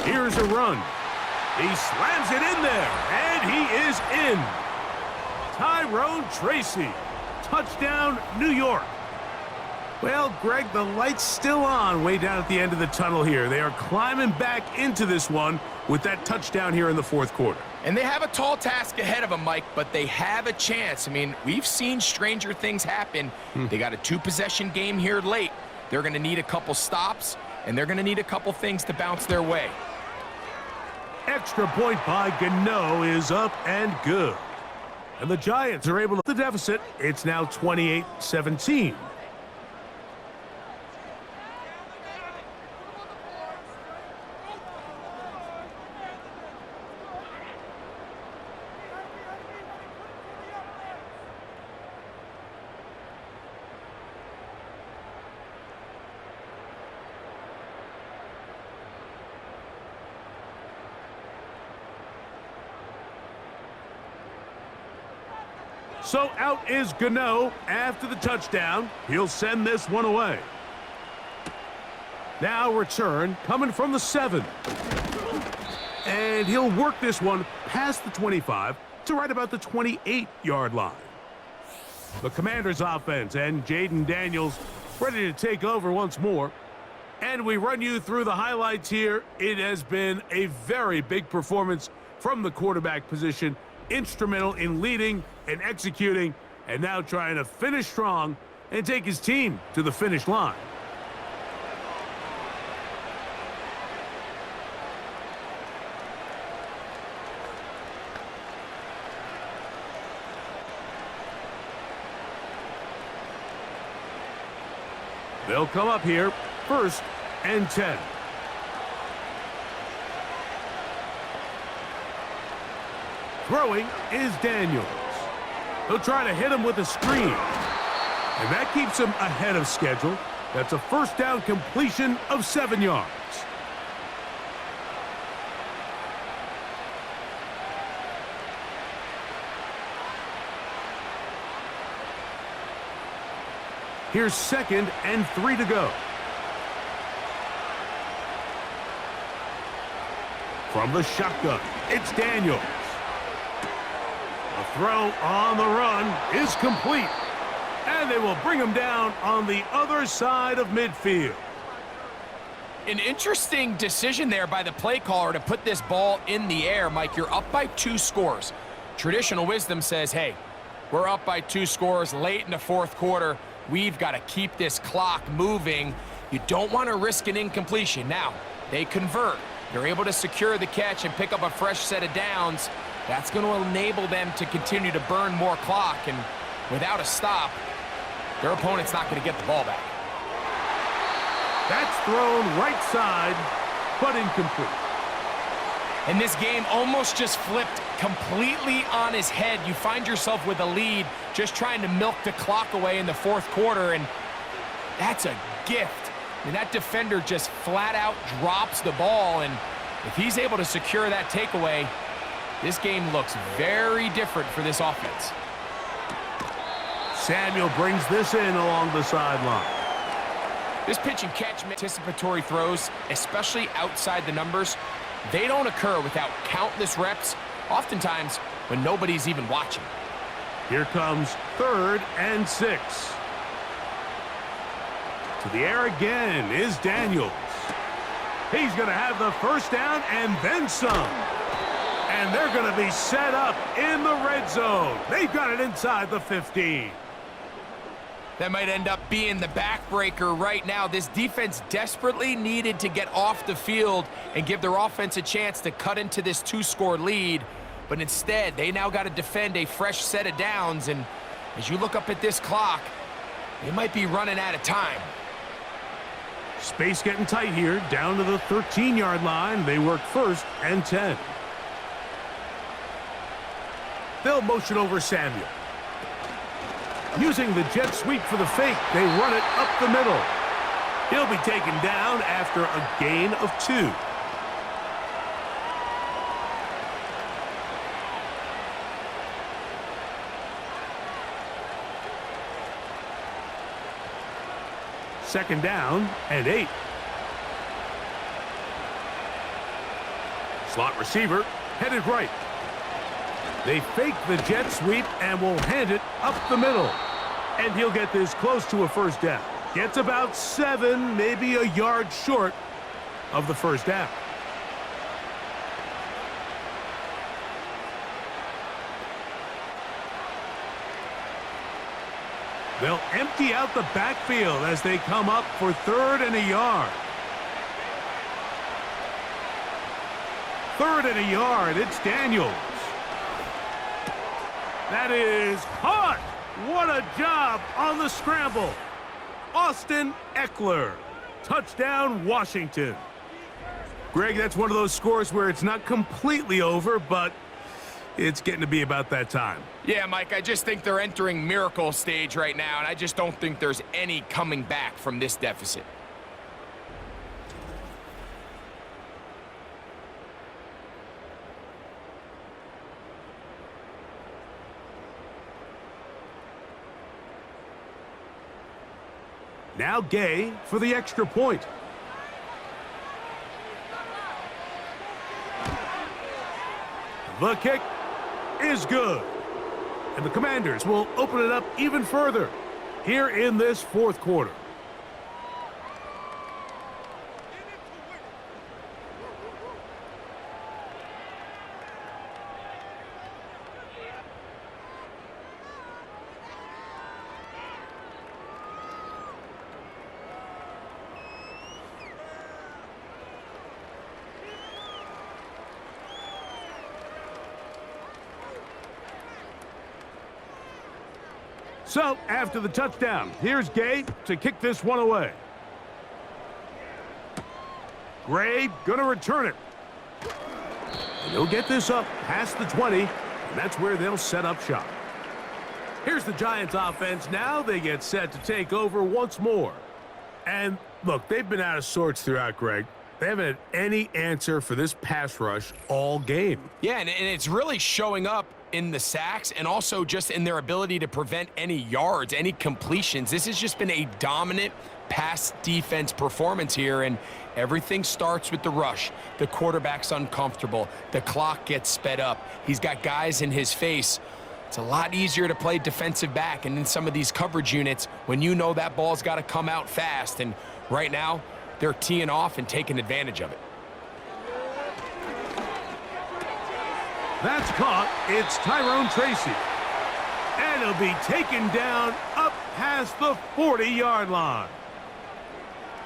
Here's a run. He slams it in there, and he is in. Tyrone Tracy Touchdown, New York. Well, Greg, the light's still on way down at the end of the tunnel here. They are climbing back into this one with that touchdown here in the fourth quarter. And they have a tall task ahead of them, Mike, but they have a chance. I mean, we've seen stranger things happen. They got a 2-possession game here late. They're going to need a couple stops, and they're going to need a couple things to bounce their way. Extra point by Gano is up and good. And the Giants are able to the deficit. It's now 28-17. So out is Gano after the touchdown. He'll send this one away. Now return coming from the 7. And he'll work this one past the 25 to right about the 28-yard line. The Commanders offense and Jaden Daniels ready to take over once more. And we run you through the highlights here. It has been a very big performance from the quarterback position. Instrumental in leading and executing, and now trying to finish strong and take his team to the finish line. They'll come up here, 1st and 10. Throwing is Daniels. He'll try to hit him with a screen. And that keeps him ahead of schedule. That's a first down completion of 7 yards. Here's 2nd and 3 to go. From the shotgun, it's Daniels. The throw on the run is complete. And they will bring him down on the other side of midfield. An interesting decision there by the play caller to put this ball in the air. Mike, you're up by 2 scores. Traditional wisdom says, hey, we're up by 2 scores late in the fourth quarter. We've got to keep this clock moving. You don't want to risk an incompletion. Now, they convert. They're able to secure the catch and pick up a fresh set of downs. That's going to enable them to continue to burn more clock, and without a stop, their opponent's not going to get the ball back. That's thrown right side, but incomplete. And this game almost just flipped completely on his head. You find yourself with a lead, just trying to milk the clock away in the fourth quarter, and that's a gift. I mean, that defender just flat out drops the ball, and if he's able to secure that takeaway, this game looks very different for this offense. Samuel brings this in along the sideline. This pitch and catch anticipatory throws, especially outside the numbers, they don't occur without countless reps, oftentimes when nobody's even watching. Here comes 3rd and 6. To the air again is Daniels. He's going to have the first down and then some. And they're going to be set up in the red zone. They've got it inside the 15. That might end up being the backbreaker right now. This defense desperately needed to get off the field and give their offense a chance to cut into this 2-score lead. But instead, they now got to defend a fresh set of downs. And as you look up at this clock, they might be running out of time. Space getting tight here, down to the 13-yard line. They work 1st and 10. They'll motion over Samuel. Using the jet sweep for the fake, they run it up the middle. He'll be taken down after a gain of 2. Second down and 8. Slot receiver headed right. They fake the jet sweep and will hand it up the middle. And he'll get this close to a first down. Gets about 7, maybe a yard short of the first down. They'll empty out the backfield as they come up for 3rd and a yard. 3rd and a yard. It's Daniels. That is caught. What a job on the scramble. Austin Eckler. Touchdown, Washington. Greg, that's one of those scores where it's not completely over, but it's getting to be about that time. Yeah, Mike, I just think they're entering miracle stage right now, and I just don't think there's any coming back from this deficit. Now Gay for the extra point. The kick is good. And the Commanders will open it up even further here in this 4th quarter. So, after the touchdown, here's Gay to kick this one away. Gray gonna return it. And he'll get this up past the 20, and that's where they'll set up shop. Here's the Giants offense. Now they get set to take over once more. And look, they've been out of sorts throughout, Greg. They haven't had any answer for this pass rush all game. Yeah, and it's really showing up in the sacks and also just in their ability to prevent any yards, any completions. This has just been a dominant pass defense performance here, and everything starts with the rush. The quarterback's uncomfortable. The clock gets sped up. He's got guys in his face. It's a lot easier to play defensive back, and in some of these coverage units, when you know that ball's got to come out fast, and right now, they're teeing off and taking advantage of it. That's caught. It's Tyrone Tracy. And he'll be taken down up past the 40-yard line.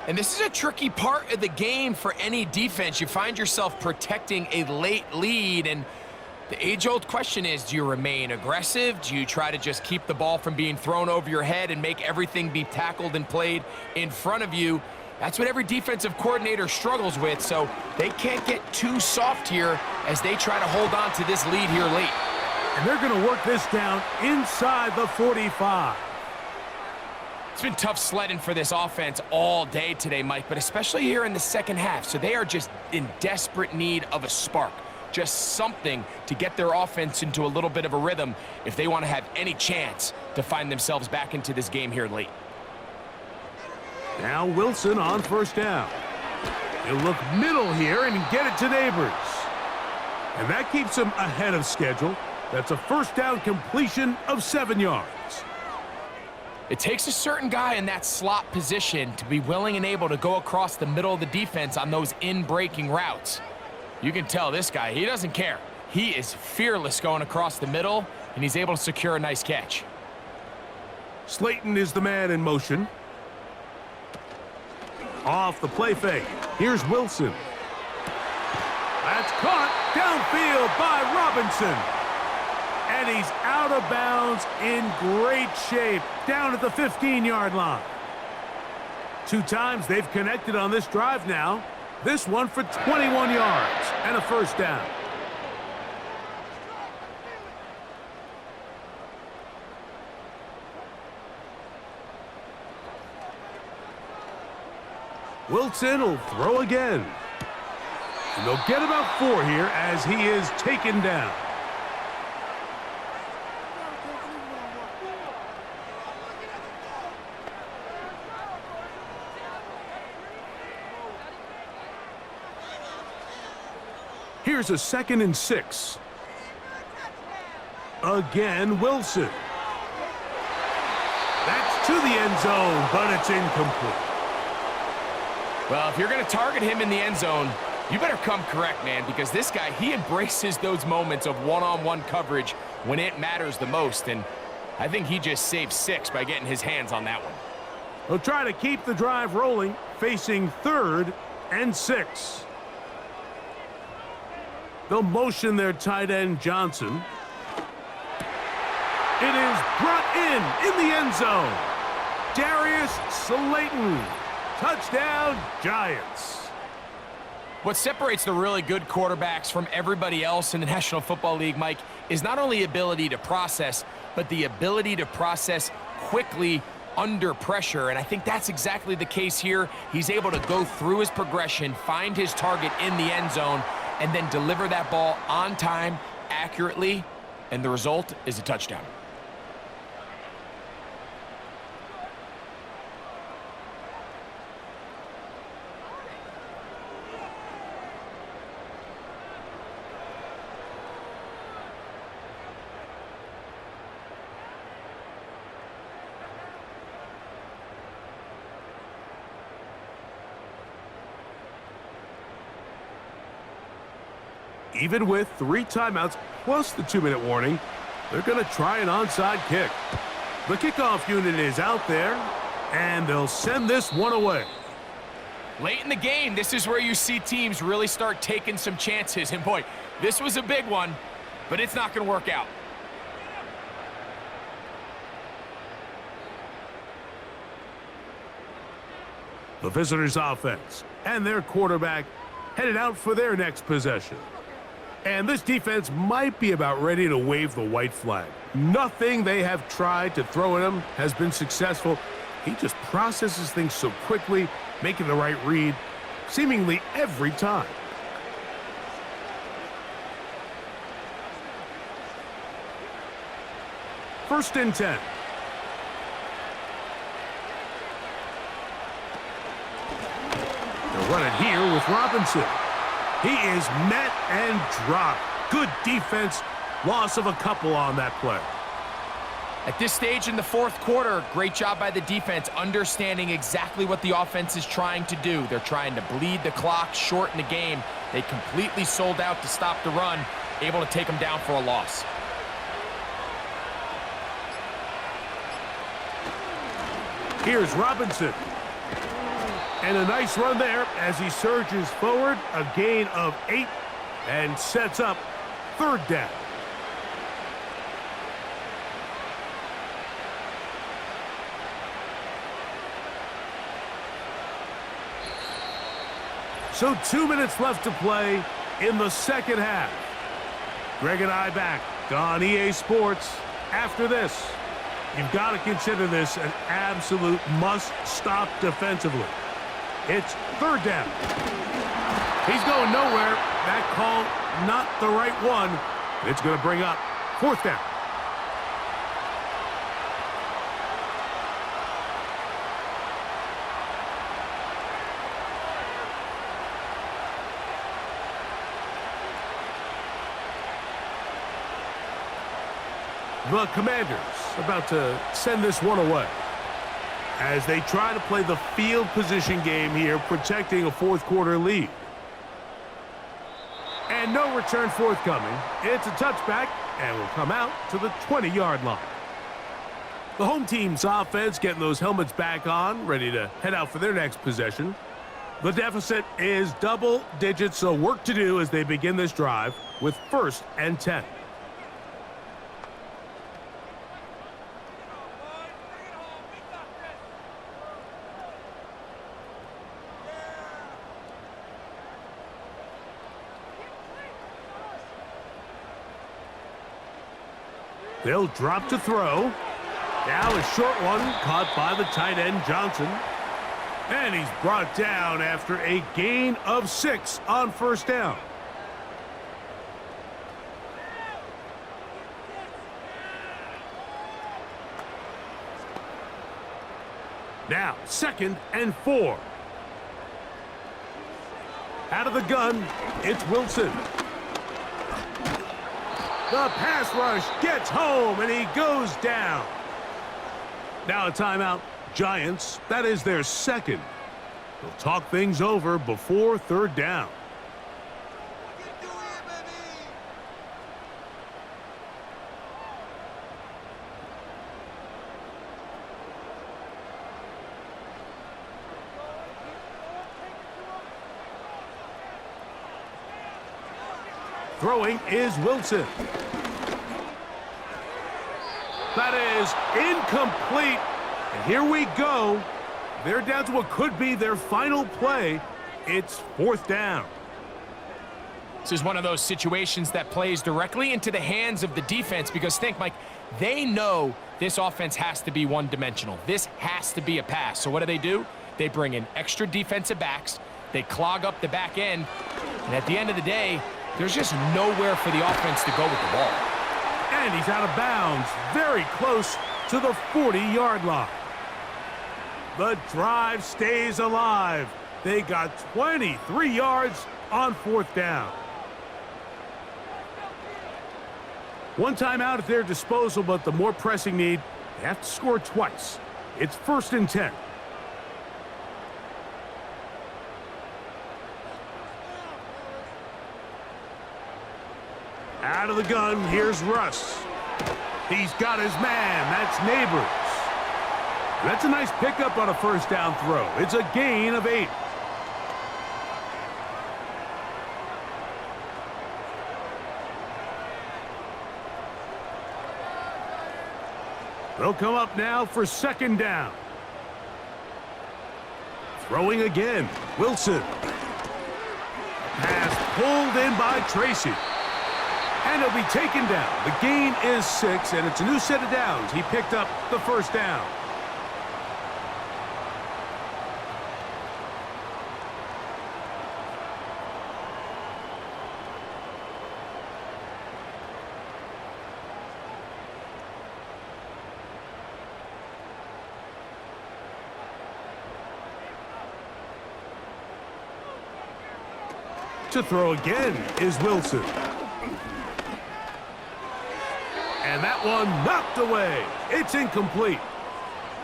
And this is a tricky part of the game for any defense. You find yourself protecting a late lead, and the age-old question is, do you remain aggressive? Do you try to just keep the ball from being thrown over your head and make everything be tackled and played in front of you? That's what every defensive coordinator struggles with, so they can't get too soft here as they try to hold on to this lead here late. And they're going to work this down inside the 45. It's been tough sledding for this offense all day today, Mike, but especially here in the second half. So they are just in desperate need of a spark, just something to get their offense into a little bit of a rhythm if they want to have any chance to find themselves back into this game here late. Now Wilson on first down. He'll look middle here and get it to Neighbors. And that keeps him ahead of schedule. That's a first down completion of 7 yards. It takes a certain guy in that slot position to be willing and able to go across the middle of the defense on those in-breaking routes. You can tell this guy, he doesn't care. He is fearless going across the middle, and he's able to secure a nice catch. Slayton is the man in motion. Off the play fake. Here's Wilson. That's caught downfield by Robinson. And he's out of bounds in great shape down at the 15-yard line. 2 times they've connected on this drive now. This one for 21 yards and a first down. Wilson will throw again. And they'll get about 4 here as he is taken down. Here's a 2nd and 6. Again, Wilson. to the end zone, but it's incomplete. Well, if you're going to target him in the end zone, you better come correct, man, because this guy, he embraces those moments of one-on-one coverage when it matters the most, and I think he just saved 6 by getting his hands on that one. They'll try to keep the drive rolling, facing 3rd and 6. They'll motion their tight end, Johnson. It is brought in the end zone. Darius Slayton. Touchdown, Giants. What separates the really good quarterbacks from everybody else in the National Football League, Mike, is not only ability to process, but the ability to process quickly under pressure, and I think that's exactly the case here. He's able to go through his progression, find his target in the end zone, and then deliver that ball on time, accurately, and the result is a touchdown. Even with 3 timeouts plus the 2-minute warning, they're going to try an onside kick. The kickoff unit is out there, and they'll send this one away. Late in the game, this is where you see teams really start taking some chances. And boy, this was a big one, but it's not going to work out. The visitors' offense and their quarterback headed out for their next possession. And this defense might be about ready to wave the white flag. Nothing they have tried to throw at him has been successful. He just processes things so quickly, making the right read, seemingly every time. First and 10. They'll run it here with Robinson. He is met and dropped. Good defense. Loss of a couple on that play. At this stage in the 4th quarter, great job by the defense, understanding exactly what the offense is trying to do. They're trying to bleed the clock, shorten the game. They completely sold out to stop the run, able to take them down for a loss. Here's Robinson. And a nice run there as he surges forward, a gain of 8, and sets up 3rd down. So 2 minutes left to play in the 2nd half. Greg and I back on EA Sports after this. You've got to consider this an absolute must-stop defensively. It's 3rd down. He's going nowhere. That call, not the right one. It's going to bring up 4th down. The Commanders about to send this one away as they try to play the field position game here, protecting a 4th quarter lead. And no return forthcoming. It's a touchback and will come out to the 20-yard line. The home team's offense getting those helmets back on, ready to head out for their next possession. The deficit is double digits, so work to do as they begin this drive with 1st and 10. They'll drop to throw. Now a short one caught by the tight end, Johnson. And he's brought down after a gain of 6 on 1st down. Now 2nd and 4. Out of the gun, it's Wilson. The pass rush gets home, and he goes down. Now a timeout. Giants, that is their second. They'll talk things over before third down. Throwing is Wilson. That is incomplete. And here we go. They're down to what could be their final play. It's fourth down. This is one of those situations that plays directly into the hands of the defense because think, Mike, they know this offense has to be one-dimensional. This has to be a pass. So what do? They bring in extra defensive backs. They clog up the back end. And at the end of the day, there's just nowhere for the offense to go with the ball. And he's out of bounds, very close to the 40-yard line. The drive stays alive. They got 23 yards on fourth down. One timeout at their disposal, but the more pressing need, they have to score twice. It's 1st and 10. Out of the gun, here's Russ. He's got his man. That's Neighbors. That's a nice pickup on a first down throw. It's a gain of 8. They'll come up now for second down. Throwing again. Wilson. Pass pulled in by Tracy. And he'll be taken down. The gain is 6, and it's a new set of downs. He picked up the first down. To throw again is Wilson. And that one knocked away. It's incomplete.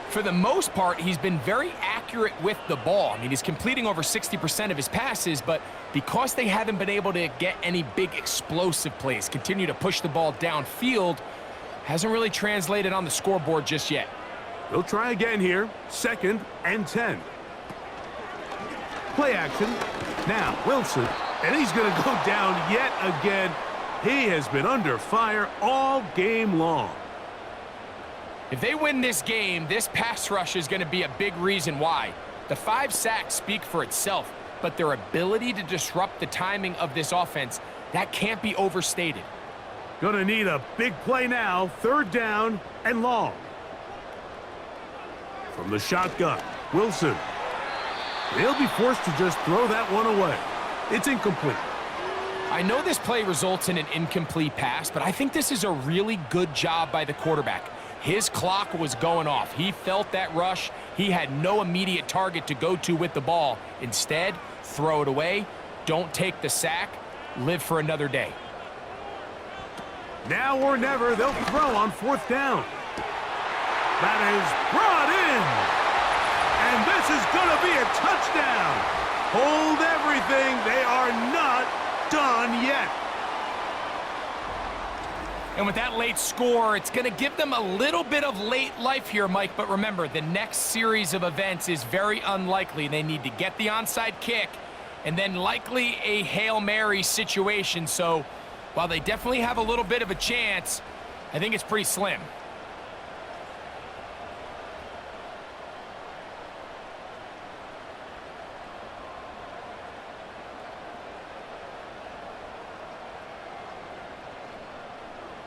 For the most part, he's been very accurate with the ball. I mean, he's completing over 60% of his passes, but because they haven't been able to get any big explosive plays, continue to push the ball downfield, hasn't really translated on the scoreboard just yet. They'll try again here. 2nd and 10. Play action. Now, Wilson. And he's going to go down yet again. He has been under fire all game long. If they win this game, this pass rush is going to be a big reason why. The 5 sacks speak for itself, but their ability to disrupt the timing of this offense, that can't be overstated. Gonna need a big play now. 3rd down and long. From the shotgun, Wilson. They'll be forced to just throw that one away. It's incomplete. I know this play results in an incomplete pass, but I think this is a really good job by the quarterback. His clock was going off. He felt that rush. He had no immediate target to go to with the ball. Instead, throw it away. Don't take the sack. Live for another day. Now or never, they'll throw on 4th down. That is brought in. And this is going to be a touchdown. Hold everything. They are not done yet. And with that late score, it's going to give them a little bit of late life here, Mike. But remember, the next series of events is very unlikely. They need to get the onside kick and then likely a Hail Mary situation. So while they definitely have a little bit of a chance, I think it's pretty slim.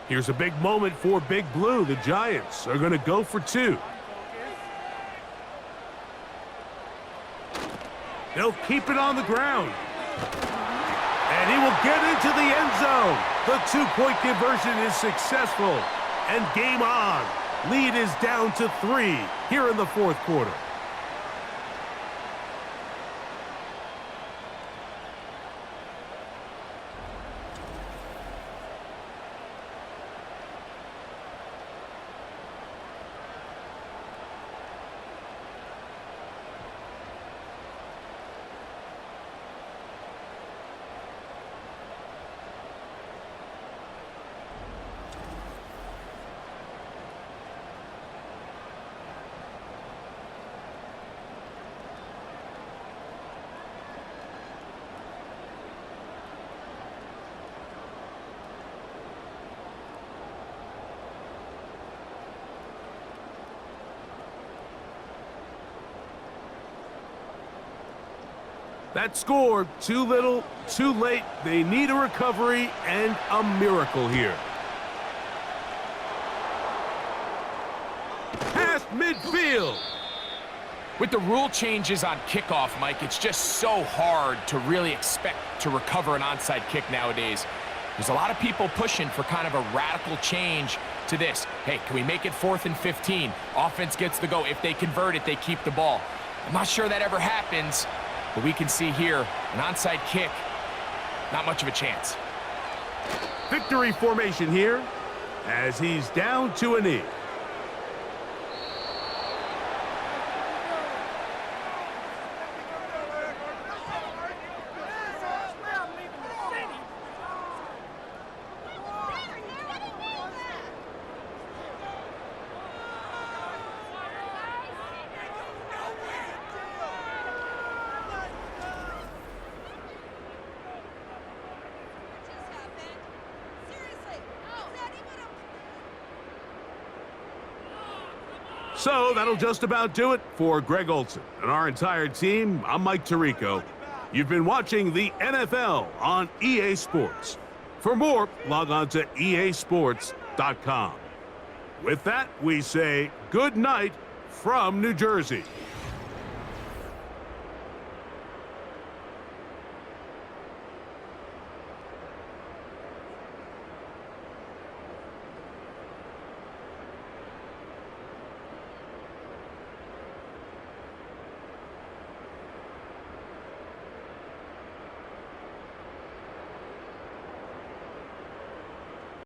Here's a big moment for Big Blue. The Giants are going to go for 2. They'll keep it on the ground. And he will get into the end zone. The 2-point conversion is successful. And game on. Lead is down to 3 here in the 4th quarter. That score, too little, too late. They need a recovery and a miracle here. Past midfield. With the rule changes on kickoff, Mike, it's just so hard to really expect to recover an onside kick nowadays. There's a lot of people pushing for kind of a radical change to this. Hey, can we make it 4th and 15? Offense gets the go. If they convert it, they keep the ball. I'm not sure that ever happens, but we can see here an onside kick, not much of a chance. Victory formation here as he's down to a knee. So that'll just about do it for Greg Olson and our entire team. I'm Mike Tirico. You've been watching the NFL on EA Sports. For more, log on to easports.com. With that, we say good night from New Jersey.